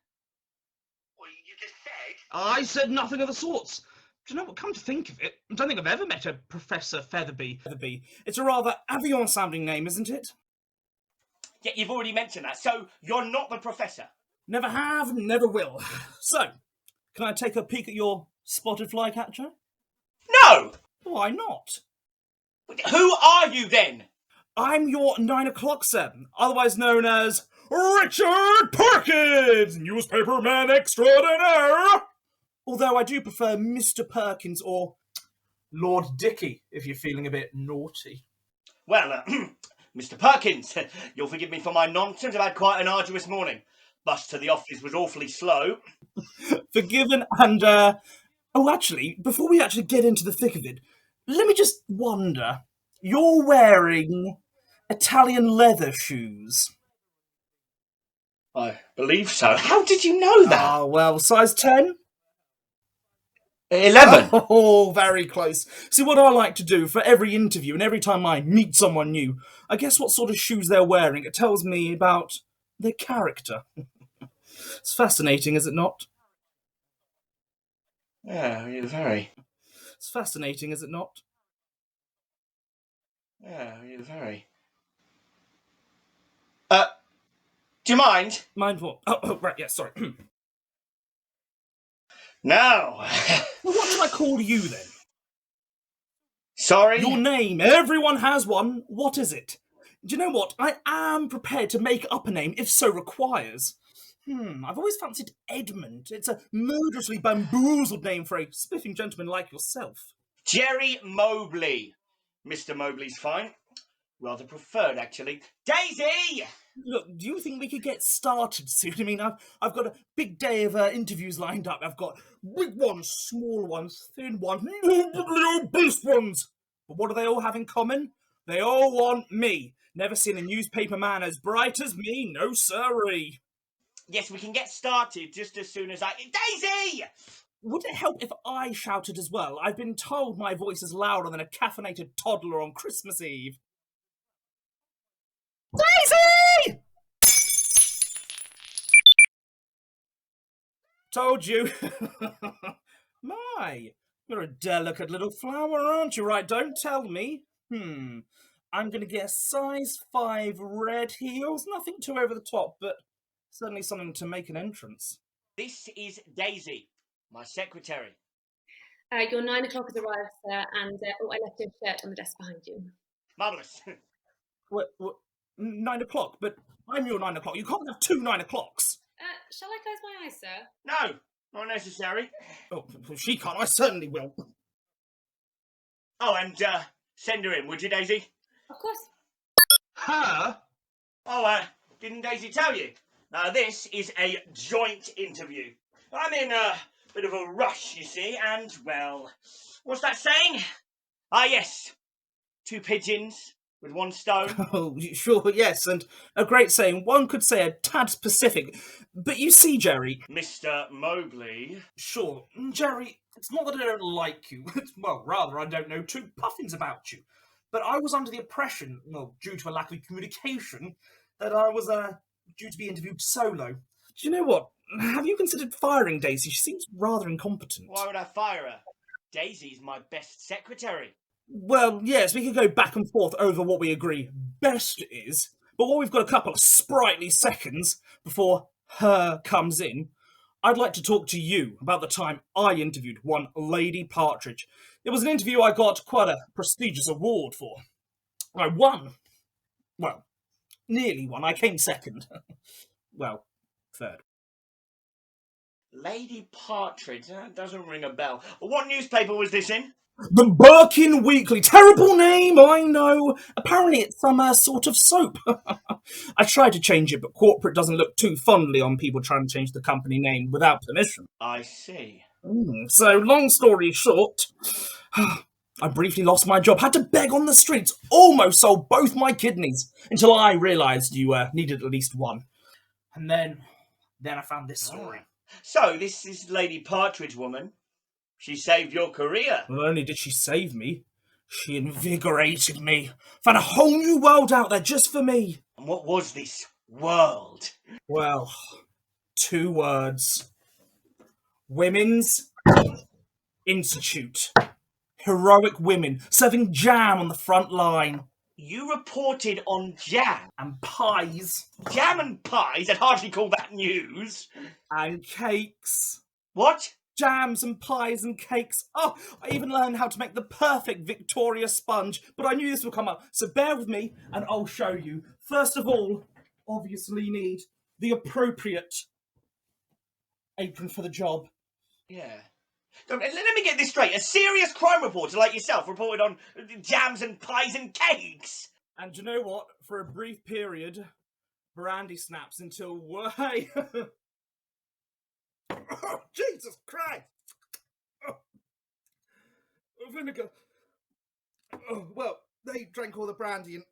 Well, you just said... I said nothing of the sorts. Do you know what, come to think of it, I don't think I've ever met a Professor Featherby. It's a rather Avion-sounding name, isn't it? Yeah, you've already mentioned that, so you're not the Professor. Never have, never will. So, can I take a peek at your spotted flycatcher? No! Why not? Who are you then? I'm your 9 o'clock sir, otherwise known as Richard Perkins, newspaperman extraordinaire. Although I do prefer Mr. Perkins or Lord Dicky, if you're feeling a bit naughty. Well, Mr. Perkins, you'll forgive me for my nonsense. I've had quite an arduous morning. Bus to the office was awfully slow. Forgiven and, oh, actually, before we actually get into the thick of it, let me just wonder. You're wearing Italian leather shoes. I believe so. How did you know that? Ah, well, size 10? 11. Oh, very close. See, what I like to do for every interview and every time I meet someone new, I guess what sort of shoes they're wearing. It tells me about their character. It's fascinating, is it not? Yeah, you're very. It's fascinating, is it not? Yeah, you're very. Do you mind? Mind what? Oh, right, yeah, sorry. No. Well, what do I call you then? Sorry? Your name. Everyone has one. What is it? Do you know what? I am prepared to make up a name if so requires. I've always fancied Edmund. It's a murderously bamboozled name for a spiffing gentleman like yourself. Jerry Mobley. Mr. Mobley's fine. Rather preferred, actually. Daisy! Look, do you think we could get started soon? I mean, I've got a big day of interviews lined up. I've got big ones, small ones, thin ones, obese ones. But what do they all have in common? They all want me. Never seen a newspaper man as bright as me, no sirree. Yes, we can get started just as soon as Daisy! Would it help if I shouted as well? I've been told my voice is louder than a caffeinated toddler on Christmas Eve. Daisy! Told you. My, you're a delicate little flower, aren't you? Right, don't tell me. I'm going to guess size 5 red heels. Nothing too over the top, but certainly something to make an entrance. This is Daisy, my secretary. Your 9 o'clock has arrived, sir, and I left your shirt on the desk behind you. Marvellous. What, 9 o'clock? But I'm your 9 o'clock. You can't have 2 9 o'clocks. Shall I close my eyes, sir? No, not necessary. Oh, she can't. I certainly will. Oh, and send her in, would you, Daisy? Of course. Her? Oh, didn't Daisy tell you? Now, this is a joint interview. I'm in a bit of a rush, you see, and, well, what's that saying? Ah, yes, 2 pigeons with 1 stone. Oh, sure, yes, and a great saying. One could say a tad specific. But you see, Jerry... Mr. Mobley... Sure, Jerry, it's not that I don't like you. Well, rather, I don't know 2 puffins about you. But I was under the impression, well, due to a lack of communication, that I was due to be interviewed solo. Do you know what? Have you considered firing Daisy? She seems rather incompetent. Why would I fire her? Daisy's my best secretary. Well, yes, we could go back and forth over what we agree best is, but while we've got a couple of sprightly seconds before her comes in, I'd like to talk to you about the time I interviewed one Lady Partridge. It was an interview I got quite a prestigious award for. I won. Well, nearly won. I came second. Well, third. Lady Partridge, that doesn't ring a bell. What newspaper was this in? The Birkin Weekly. Terrible name, I know. Apparently it's some sort of soap. I tried to change it, but corporate doesn't look too fondly on people trying to change the company name without permission. I see. So, long story short, I briefly lost my job, had to beg on the streets, almost sold both my kidneys, until I realised you needed at least one. And then I found this story. So, this is Lady Partridge woman. She saved your career. Not only did she save me, she invigorated me. Found a whole new world out there just for me. And what was this world? Well, 2 words. Women's Institute. Heroic women serving jam on the front line. You reported on jam. And pies. Jam and pies? I'd hardly call that news. And cakes. What? Jams and pies and cakes. Oh, I even learned how to make the perfect Victoria sponge, but I knew this would come up, so bear with me and I'll show you. First of all, obviously need the appropriate apron for the job. Yeah. Let me get this straight. A serious crime reporter like yourself reported on jams and pies and cakes. And you know what? For a brief period, brandy snaps until... Hey! Oh, Jesus Christ! Oh. Vinegar. Oh, well, they drank all the brandy and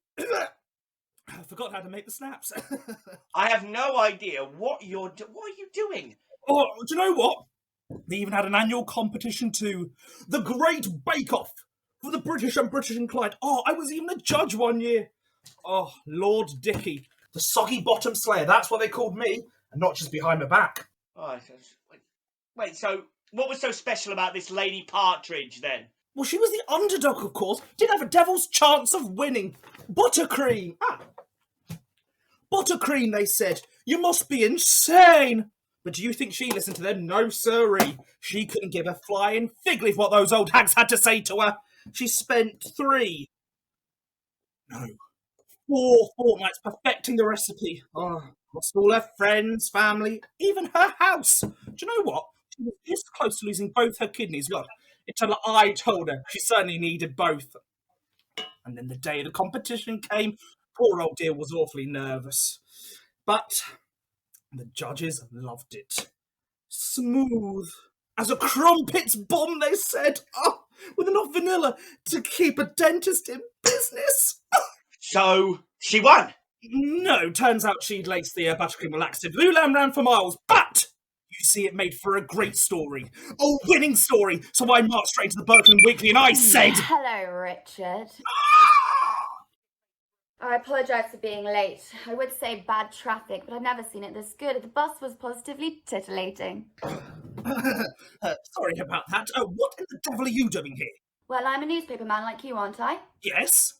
I forgot how to make the snaps. I have no idea what are you doing? Oh, do you know what? They even had an annual competition too. The Great Bake Off for the British and British inclined. Oh, I was even a judge one year. Oh, Lord Dicky, the soggy bottom slayer. That's what they called me, and not just behind my back. Oh, wait, so what was so special about this Lady Partridge then? Well, she was the underdog, of course. Didn't have a devil's chance of winning. Buttercream. Buttercream, they said. You must be insane. But do you think she listened to them? No, sirree. She couldn't give a flying fig leaf what those old hags had to say to her. She spent 4 fortnights perfecting the recipe. Oh, lost all her friends, family, even her house. Do you know what? She was this close to losing both her kidneys, God, until I told her she certainly needed both. And then the day the competition came, poor old dear was awfully nervous. But the judges loved it. Smooth as a crumpet's bomb, they said. Oh, with enough vanilla to keep a dentist in business. So, she won? No, turns out she'd laced the buttercream laxative. Lulam ran for miles, but you see, it made for a great story. A winning story. So I marched straight to the Birkin Weekly and I said... Hello, Richard. I apologise for being late. I would say bad traffic, but I've never seen it this good. The bus was positively titillating. Sorry about that. What in the devil are you doing here? Well, I'm a newspaper man like you, aren't I? Yes.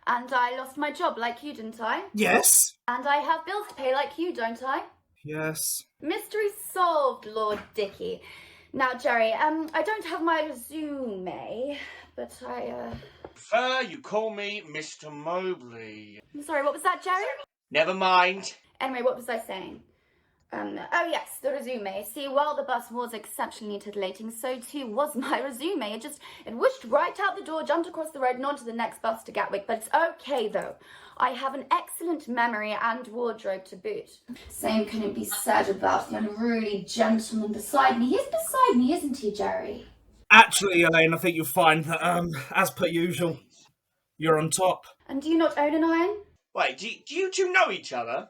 And I lost my job like you, didn't I? Yes. And I have bills to pay like you, don't I? Yes. Mystery solved, Lord Dicky. Now, Jerry, I don't have my resume, but I, Prefer you call me Mr. Mobley. I'm sorry, what was that, Jerry? Never mind. Anyway, what was I saying? Oh yes, the resume. See, while the bus was exceptionally titillating, so too was my resume. It whooshed right out the door, jumped across the road and onto the next bus to Gatwick. But it's okay, though. I have an excellent memory and wardrobe to boot. Same couldn't be said about the unruly gentleman beside me. He's beside me, isn't he, Jerry? Actually, Elaine, I think you'll find that, as per usual, you're on top. And do you not own an iron? Wait, do you two know each other?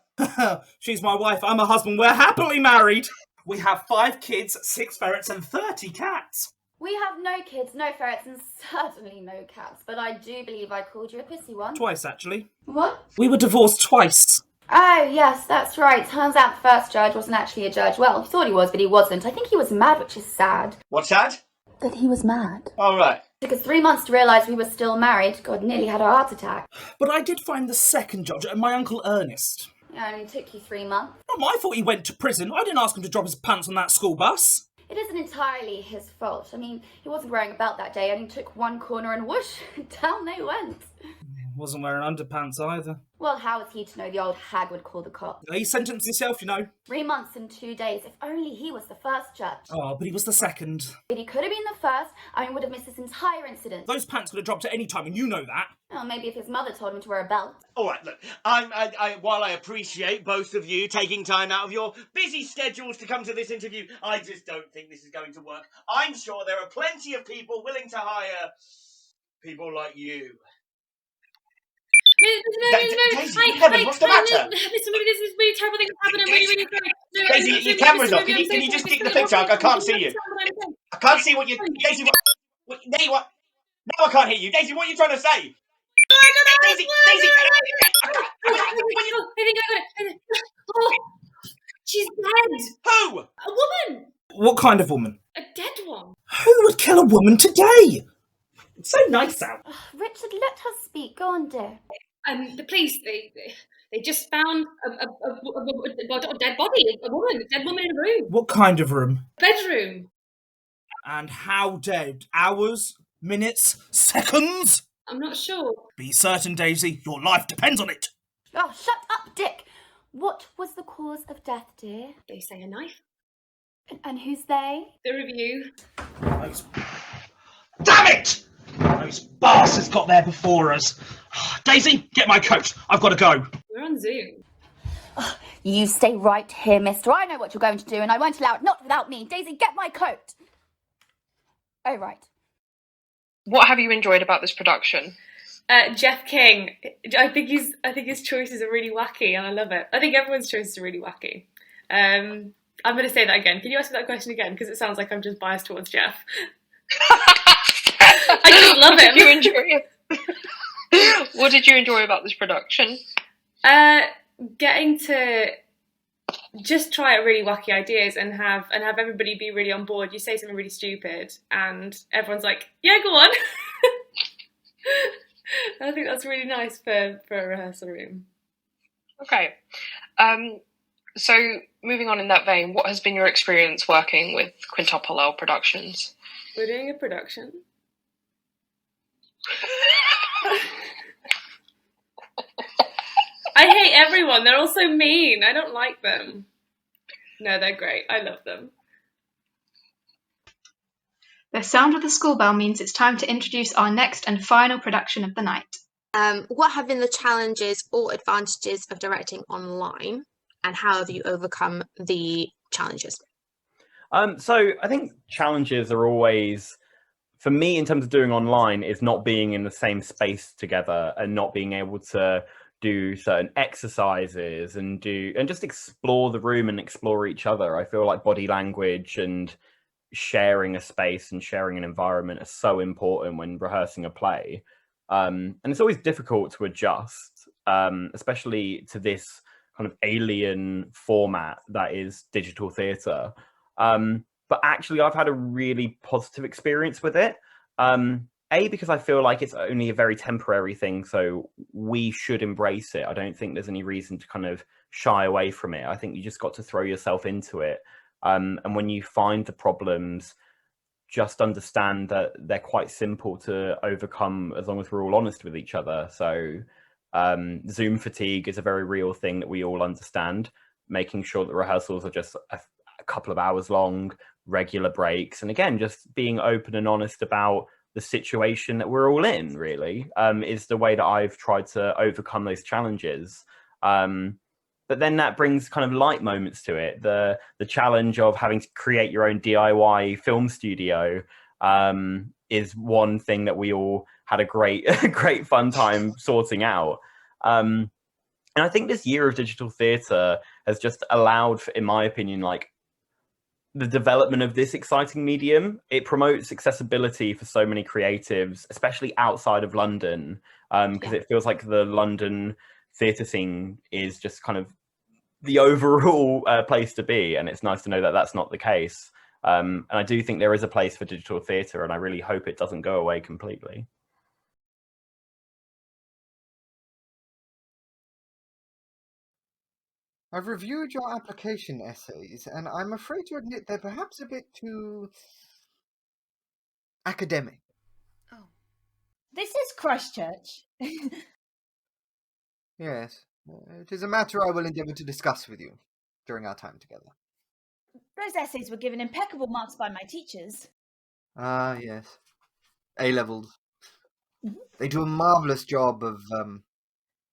She's my wife, I'm her husband, we're happily married. We have 5 kids, 6 ferrets and 30 cats. We have no kids, no ferrets, and certainly no cats, but I do believe I called you a pissy one. Twice, actually. What? We were divorced twice. Oh, yes, that's right. Turns out the first judge wasn't actually a judge. Well, he thought he was, but he wasn't. I think he was mad, which is sad. What's that? That he was mad. All right. It took us 3 months to realise we were still married. God, nearly had a heart attack. But I did find the second judge, my Uncle Ernest. It only took you 3 months. Not my fault he went to prison. I didn't ask him to drop his pants on that school bus. It isn't entirely his fault. I mean, he wasn't wearing a belt that day, and he took one corner and whoosh, down they went. Wasn't wearing underpants either. Well, how was he to know the old hag would call the cops? He sentenced himself, you know. 3 months and 2 days. If only he was the first judge. Oh, but he was the second. But he could have been the first, and we would have missed this entire incident. Those pants could have dropped at any time, and you know that. Well, maybe if his mother told him to wear a belt. All right, look, while I appreciate both of you taking time out of your busy schedules to come to this interview, I just don't think this is going to work. I'm sure there are plenty of people willing to hire people like you. Daisy, what's the matter? This is really terrible thing that's happened. I'm really sorry. Daisy, your camera's off. Can you just get the picture? I can't see you. I can't see what you... Daisy, what? Daisy, what? Now I can't hear you. Daisy, what are you trying to say? Daisy! I think I got it. Oh, she's dead. Who? A woman. What kind of woman? A dead one. Who would kill a woman today? It's so nice out. Richard, let her speak. Go on, dear. The police, they just found a dead body, a dead woman in a room. What kind of room? Bedroom. And how dead? Hours? Minutes? Seconds? I'm not sure. Be certain, Daisy, your life depends on it. Oh, shut up, Dick. What was the cause of death, dear? They say a knife. And who's they? The review. Damn it! Those bastards got there before us. Daisy, get my coat. I've got to go. We're on Zoom. Oh, you stay right here, mister. I know what you're going to do, and I won't allow it. Not without me. Daisy, get my coat. Oh, right. What have you enjoyed about this production? Jeff King. I think his choices are really wacky, and I love it. I think everyone's choices are really wacky. I'm going to say that again. Can you ask me that question again? Because it sounds like I'm just biased towards Jeff. I just love him. Did you enjoy it? What did you enjoy about this production? Getting to just try out really wacky ideas and have everybody be really on board. You say something really stupid, and everyone's like, "Yeah, go on." I think that's really nice for a rehearsal room. Okay. So moving on in that vein, what has been your experience working with Quintuple L Productions? We're doing a production. I hate everyone. They're all so mean. I don't like them. No, they're great. I love them. The sound of the school bell means it's time to introduce our next and final production of the night. What have been the challenges or advantages of directing online, and how have you overcome the challenges? So I think challenges are always, for me, in terms of doing online, is not being in the same space together and not being able to do certain exercises and just explore the room and explore each other. I feel like body language and sharing a space and sharing an environment are so important when rehearsing a play. And it's always difficult to adjust, especially to this kind of alien format that is digital theatre. But actually, I've had a really positive experience with it. Because I feel like it's only a very temporary thing, so we should embrace it. I don't think there's any reason to kind of shy away from it. I think you just got to throw yourself into it. And when you find the problems, just understand that they're quite simple to overcome as long as we're all honest with each other. So Zoom fatigue is a very real thing that we all understand. Making sure that rehearsals are just a couple of hours long, regular breaks. And again, just being open and honest about the situation that we're all in, really, is the way that I've tried to overcome those challenges. But then that brings kind of light moments to it. The challenge of having to create your own DIY film studio is one thing that we all had a great fun time sorting out. And I think this year of digital theatre has just allowed, in my opinion, like the development of this exciting medium. It promotes accessibility for so many creatives, especially outside of London, because it feels like the London theatre scene is just kind of the overall place to be, and it's nice to know that that's not the case. And I do think there is a place for digital theatre, and I really hope it doesn't go away completely. I've reviewed your application essays, and I'm afraid to admit they're perhaps a bit too academic. This is Christchurch. Yes. It is a matter I will endeavour to discuss with you during our time together. Those essays were given impeccable marks by my teachers. Ah, yes. A-levels. They do a marvellous job of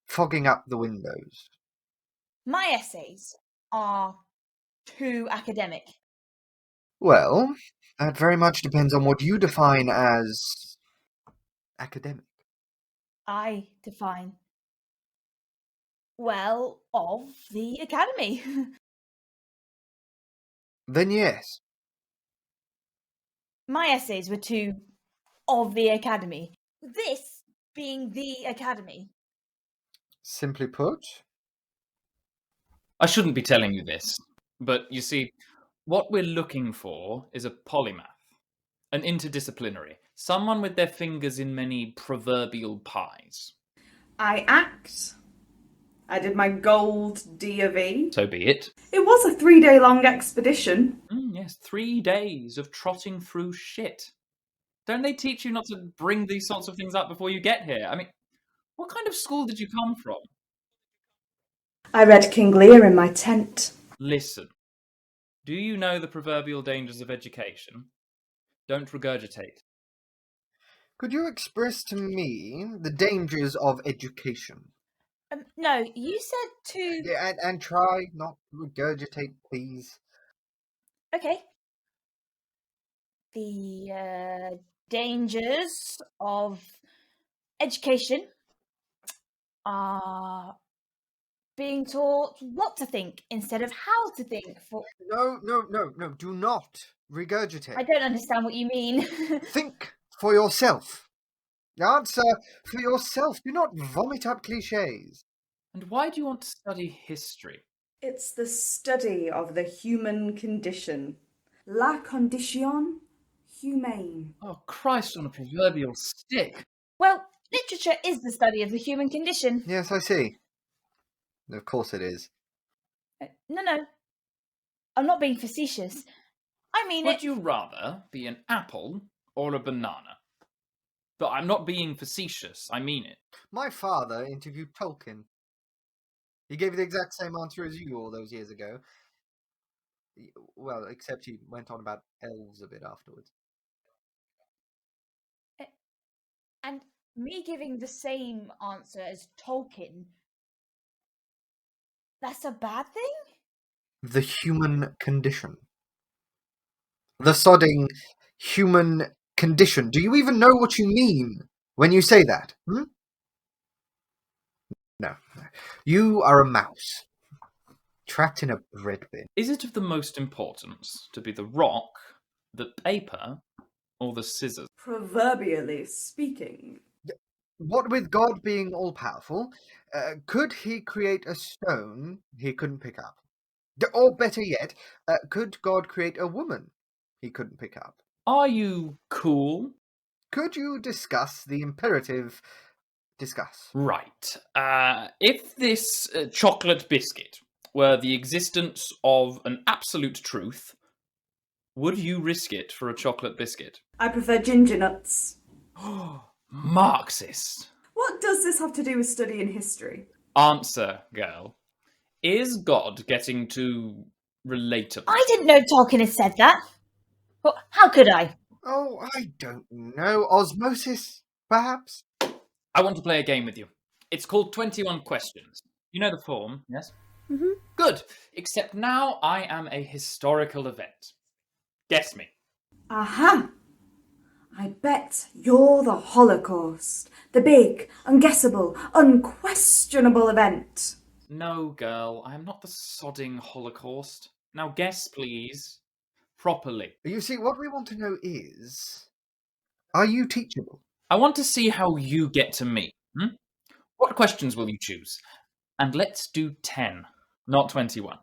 fogging up the windows. My essays are too academic. Well, that very much depends on what you define as academic. I define, well, of the academy. Then yes. My essays were too of the academy. This being the academy. Simply put? I shouldn't be telling you this, but you see, what we're looking for is a polymath, an interdisciplinary, someone with their fingers in many proverbial pies. I act. I did my gold D of E. So be it. It was a 3-day-long expedition. Yes, 3 days of trotting through shit. Don't they teach you not to bring these sorts of things up before you get here? I mean, what kind of school did you come from? I read King Lear in my tent. Listen, do you know the proverbial dangers of education? Don't regurgitate. Could you express to me the dangers of education? No, you said to... Yeah, and try not to regurgitate, please. Okay. The dangers of education are being taught what to think instead of how to think. No, do not regurgitate. I don't understand what you mean. Think for yourself. Answer for yourself. Do not vomit up cliches. And why do you want to study history? It's the study of the human condition. La condition humaine. Oh, Christ on a proverbial stick. Well, literature is the study of the human condition. Yes, I see. Of course it is. No. I'm not being facetious. I mean Would you rather be an apple or a banana? But I'm not being facetious, I mean it. My father interviewed Tolkien. He gave the exact same answer as you all those years ago. Well, except he went on about elves a bit afterwards. And me giving the same answer as Tolkien, that's a bad thing? The human condition. The sodding human condition. Do you even know what you mean when you say that? No. You are a mouse. Trapped in a bread bin. Is it of the most importance to be the rock, the paper, or the scissors? Proverbially speaking. What with God being all-powerful, could he create a stone he couldn't pick up? Or better yet, could God create a woman he couldn't pick up? Are you cool? Could you discuss the imperative? Discuss. Right. If this chocolate biscuit were the existence of an absolute truth, would you risk it for a chocolate biscuit? I prefer ginger nuts. Marxist. What does this have to do with studying history? Answer, girl. Is God getting too relatable? I didn't know Tolkien had said that. Well, how could I? Oh, I don't know. Osmosis, perhaps? I want to play a game with you. It's called 21 Questions. You know the form, yes? Mm-hmm. Good. Except now I am a historical event. Guess me. Aha! I bet you're the Holocaust. The big, unguessable, unquestionable event. No, girl, I am not the sodding Holocaust. Now guess, please. Properly. You see, what we want to know is, are you teachable? I want to see how you get to me. What questions will you choose? And let's do 10, not 21.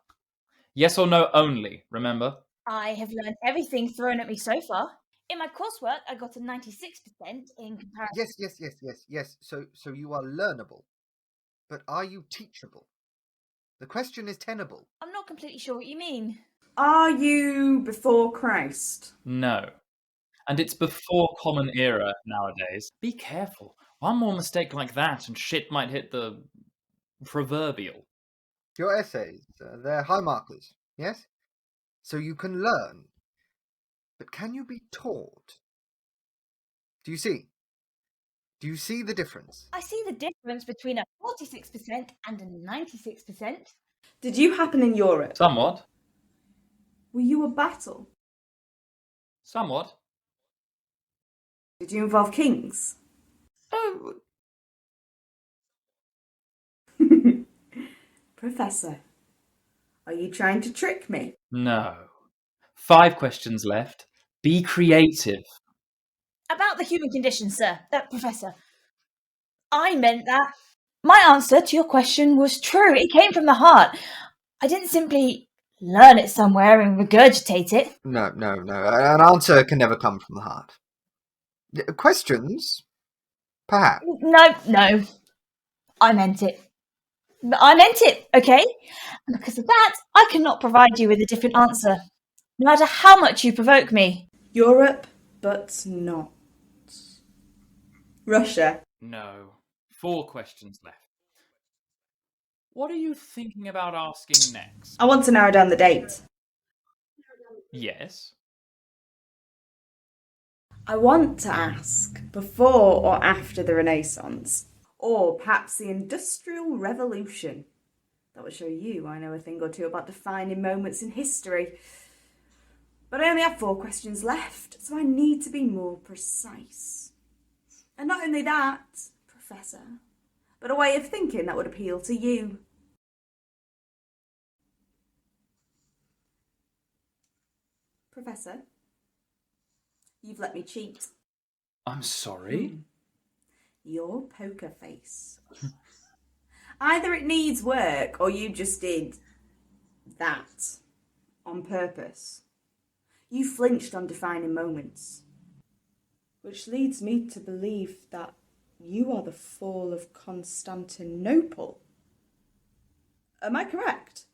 Yes or no only, remember? I have learned everything thrown at me so far. In my coursework, I got a 96% in comparison. Yes. So you are learnable. But are you teachable? The question is tenable. I'm not completely sure what you mean. Are you before Christ? No. And it's before Common Era nowadays. Be careful. One more mistake like that and shit might hit the proverbial. Your essays, they're high markers, yes? So you can learn. But can you be taught? Do you see? Do you see the difference? I see the difference between a 46% and a 96%. Did you happen in Europe? Somewhat. Were you a battle? Somewhat. Did you involve kings? Oh. Professor, are you trying to trick me? No. 5 questions left. Be creative. About the human condition, sir, Professor. I meant that my answer to your question was true. It came from the heart. I didn't simply learn it somewhere and regurgitate it. No. An answer can never come from the heart. Questions? Perhaps. No. I meant it. I meant it, okay? And because of that, I cannot provide you with a different answer, no matter how much you provoke me. Europe, but not. Russia. No. 4 questions left. What are you thinking about asking next? I want to narrow down the date. Yes. I want to ask before or after the Renaissance, or perhaps the Industrial Revolution. That would show you I know a thing or two about defining moments in history. But I only have 4 questions left, so I need to be more precise. And not only that, Professor, but a way of thinking that would appeal to you. Professor, you've let me cheat. I'm sorry? Your poker face. Either it needs work or you just did that on purpose. You flinched on defining moments. Which leads me to believe that you are the fall of Constantinople. Am I correct?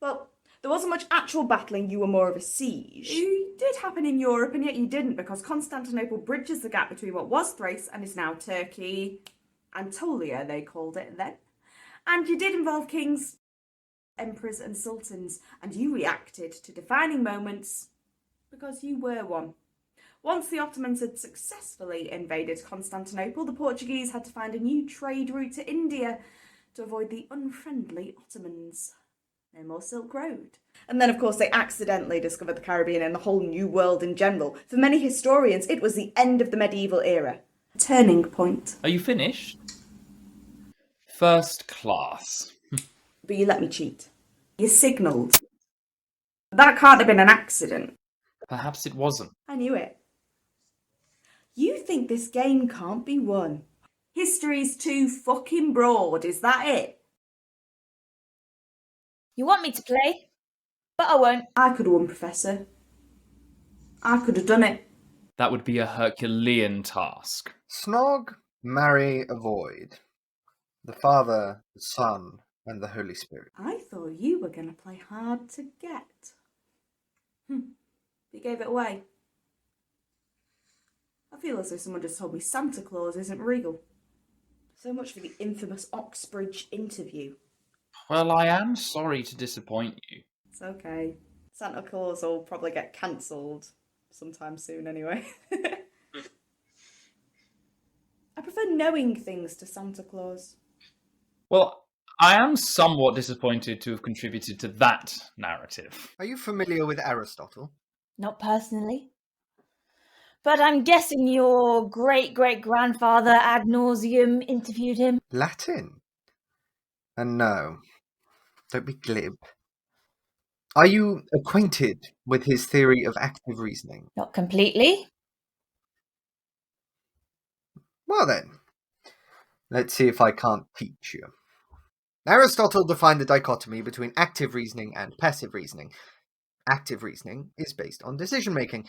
Well, there wasn't much actual battling, you were more of a siege. It did happen in Europe, and yet you didn't, because Constantinople bridges the gap between what was Thrace and is now Turkey. Anatolia, they called it then. And you did involve kings, emperors and sultans, and you reacted to defining moments because you were one. Once the Ottomans had successfully invaded Constantinople, the Portuguese had to find a new trade route to India to avoid the unfriendly Ottomans. No more Silk Road. And then, of course, they accidentally discovered the Caribbean and the whole New World in general. For many historians, it was the end of the medieval era. A turning point. Are you finished? First class. But you let me cheat. You signalled. That can't have been an accident. Perhaps it wasn't. I knew it. You think this game can't be won. History's too fucking broad, is that it? You want me to play? But I won't. I could have won, Professor. I could have done it. That would be a Herculean task. Snog, marry, avoid. The Father, the Son, and the Holy Spirit. I thought you were going to play hard to get. You gave it away. I feel as though someone just told me Santa Claus isn't real. So much for the infamous Oxbridge interview. Well, I am sorry to disappoint you. It's okay. Santa Claus will probably get cancelled sometime soon anyway. I prefer knowing things to Santa Claus. Well, I am somewhat disappointed to have contributed to that narrative. Are you familiar with Aristotle? Not personally. But I'm guessing your great-great-grandfather ad nauseum interviewed him. Latin? And no, don't be glib. Are you acquainted with his theory of active reasoning? Not completely. Well then, let's see if I can't teach you. Aristotle defined the dichotomy between active reasoning and passive reasoning. Active reasoning is based on decision-making.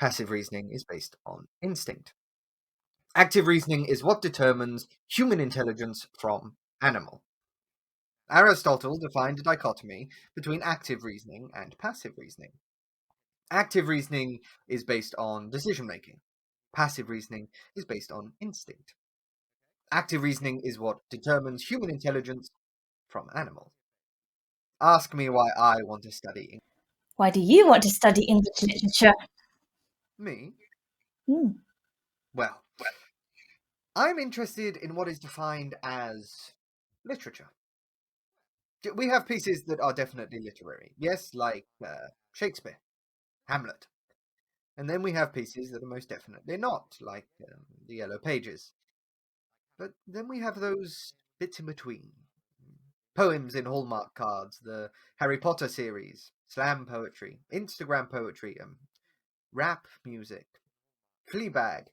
Passive reasoning is based on instinct. Active reasoning is what determines human intelligence from animal. Aristotle defined a dichotomy between active reasoning and passive reasoning. Active reasoning is based on decision-making. Passive reasoning is based on instinct. Active reasoning is what determines human intelligence from animals. Ask me why I want to study English. Why do you want to study English literature? Me? Hmm. Well, I'm interested in what is defined as literature. We have pieces that are definitely literary. Yes, like Shakespeare, Hamlet. And then we have pieces that are most definitely not, like the Yellow Pages. But then we have those bits in between. Poems in Hallmark cards, the Harry Potter series, slam poetry, Instagram poetry, rap music, Fleabag,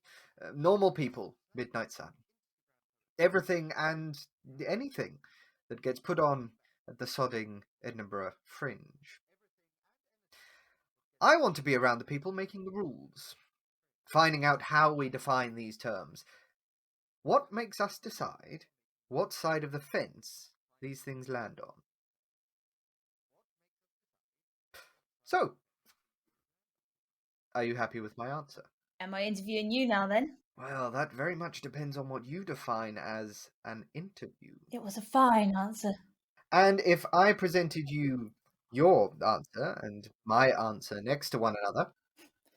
Normal People, Midnight Sun. Everything and anything that gets put on at the sodding Edinburgh Fringe. I want to be around the people making the rules, finding out how we define these terms. What makes us decide what side of the fence these things land on? So, are you happy with my answer? Am I interviewing you now then? Well, that very much depends on what you define as an interview. It was a fine answer. And if I presented you your answer and my answer next to one another,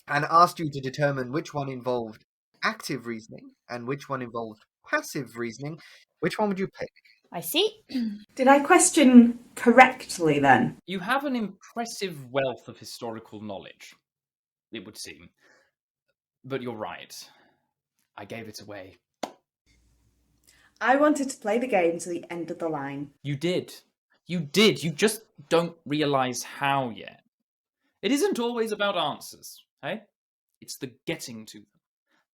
and asked you to determine which one involved active reasoning and which one involved passive reasoning, which one would you pick? I see. Did I question correctly then? You have an impressive wealth of historical knowledge, it would seem. But you're right. I gave it away. I wanted to play the game to the end of the line. You did. You did. You just don't realise how yet. It isn't always about answers, hey? It's the getting to them.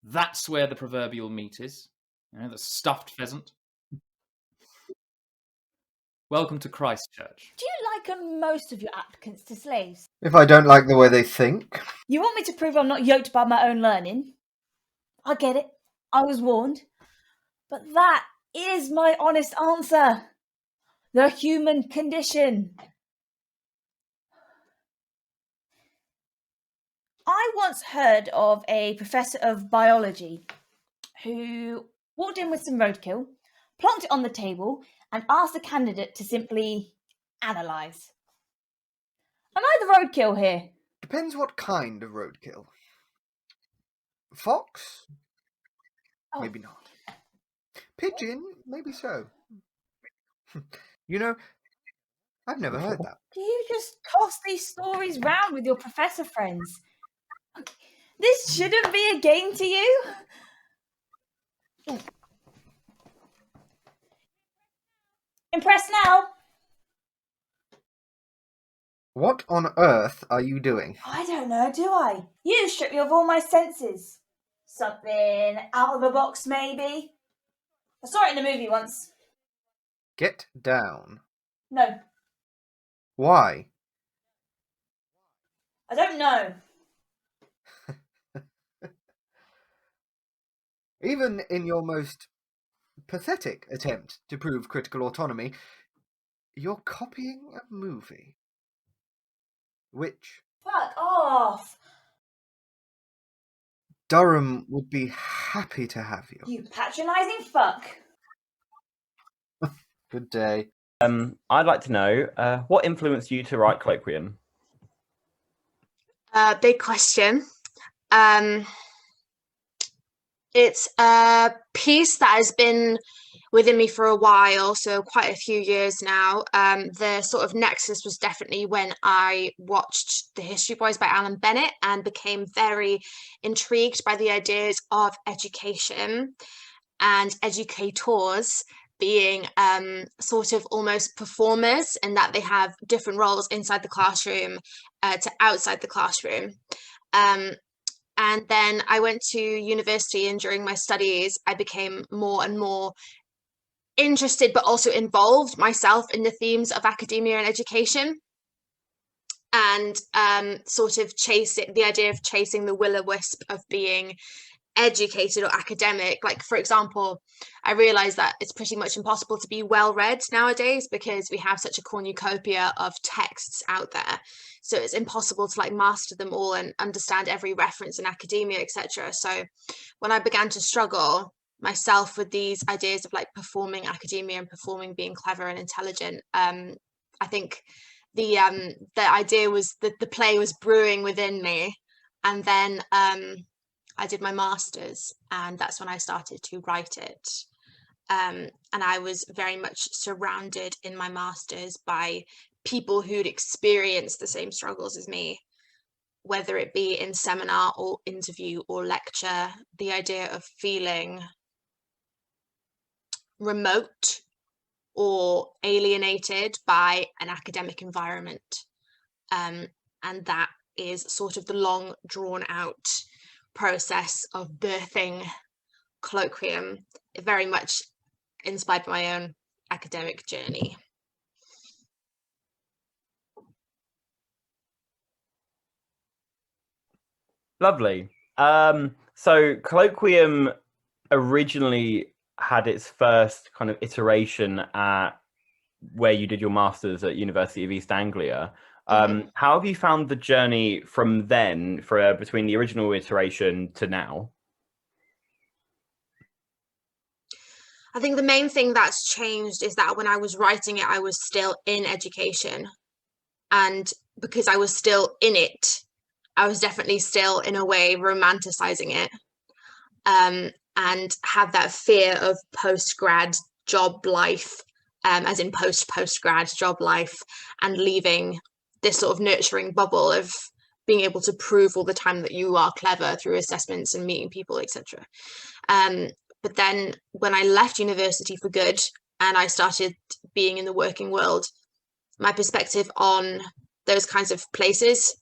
That's where the proverbial meat is. You know, the stuffed pheasant. Welcome to Christchurch. Do you liken most of your applicants to slaves? If I don't like the way they think. You want me to prove I'm not yoked by my own learning? I get it. I was warned. But that is my honest answer. The human condition. I once heard of a professor of biology who walked in with some roadkill, plonked it on the table, and asked the candidate to simply analyse. Am I the roadkill here? Depends what kind of roadkill. Fox? Oh. Maybe not. Pigeon? Maybe so. You know, I've never heard that. Do you just toss these stories round with your professor friends? This shouldn't be a game to you. Impressed now? What on earth are you doing? I don't know, do I? You strip me of all my senses. Something out of the box, maybe? I saw it in a movie once. Get down. No, Why? I don't know. Even in your most pathetic attempt to prove critical autonomy, you're copying a movie. Which Fuck off. Durham would be happy to have you. You patronising fuck. Good day. I'd like to know what influenced you to write Colloquium? Big question. It's a piece that has been within me for a while, so quite a few years now. The sort of nexus was definitely when I watched The History Boys by Alan Bennett and became very intrigued by the ideas of education and educators being sort of almost performers, in that they have different roles inside the classroom to outside the classroom. And then I went to university, and during my studies, I became more and more interested, but also involved myself in the themes of academia and education, and sort of chasing the idea of chasing the will-o'-wisp of being educated or academic. Like, for example, I realized that it's pretty much impossible to be well read nowadays because we have such a cornucopia of texts out there, so it's impossible to like master them all and understand every reference in academia, etc. So when I began to struggle, myself with these ideas of like performing academia and performing being clever and intelligent. I think the idea was that the play was brewing within me, and then I did my master's, and that's when I started to write it. And I was very much surrounded in my master's by people who'd experienced the same struggles as me, whether it be in seminar or interview or lecture. The idea of feeling remote or alienated by an academic environment. And that is sort of the long drawn out process of birthing Colloquium, very much inspired by my own academic journey. Lovely. So Colloquium originally had its first kind of iteration at where you did your master's at University of East Anglia. How have you found the journey from then, between the original iteration to now? I think the main thing that's changed is that when I was writing it, I was still in education. And because I was still in it, I was definitely still, in a way, romanticizing it. And have that fear of post-grad job life, as in post-grad job life, and leaving this sort of nurturing bubble of being able to prove all the time that you are clever through assessments and meeting people, etc. But then when I left university for good and I started being in the working world, my perspective on those kinds of places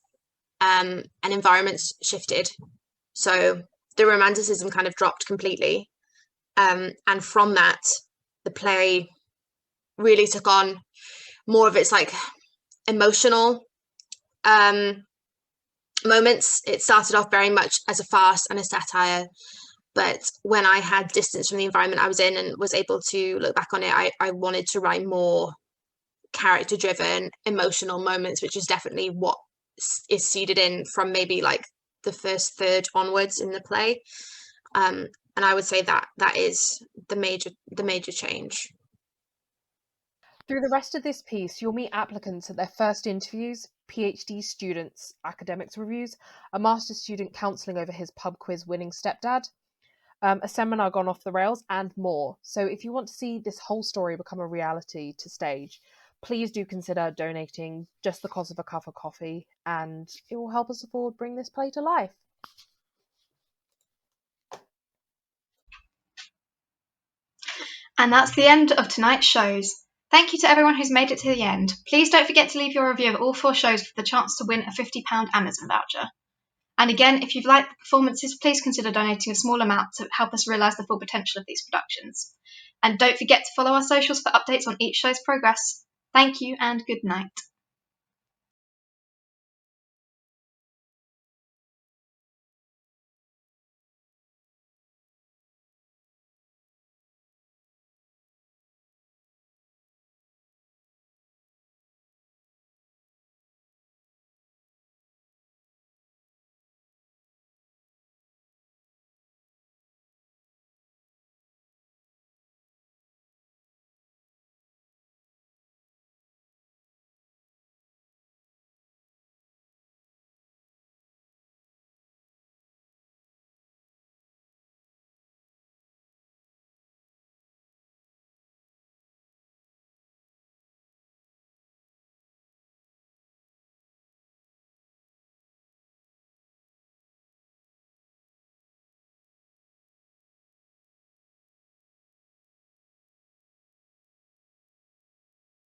and environments shifted. So the romanticism kind of dropped completely. And from that, the play really took on more of its like emotional moments. It started off very much as a farce and a satire, but when I had distance from the environment I was in and was able to look back on it, I wanted to write more character-driven, emotional moments, which is definitely what is seeded in from maybe like the first third onwards in the play. And I would say that is the major change. Through the rest of this piece, you'll meet applicants at their first interviews, PhD students' academics reviews, a master's student counselling over his pub quiz winning stepdad, a seminar gone off the rails, and more. So if you want to see this whole story become a reality to stage, please do consider donating just the cost of a cup of coffee, and it will help us afford bring this play to life. And that's the end of tonight's shows. Thank you to everyone who's made it to the end. Please don't forget to leave your review of all 4 shows for the chance to win a £50 Amazon voucher. And again, if you've liked the performances, please consider donating a small amount to help us realise the full potential of these productions. And don't forget to follow our socials for updates on each show's progress. Thank you and good night.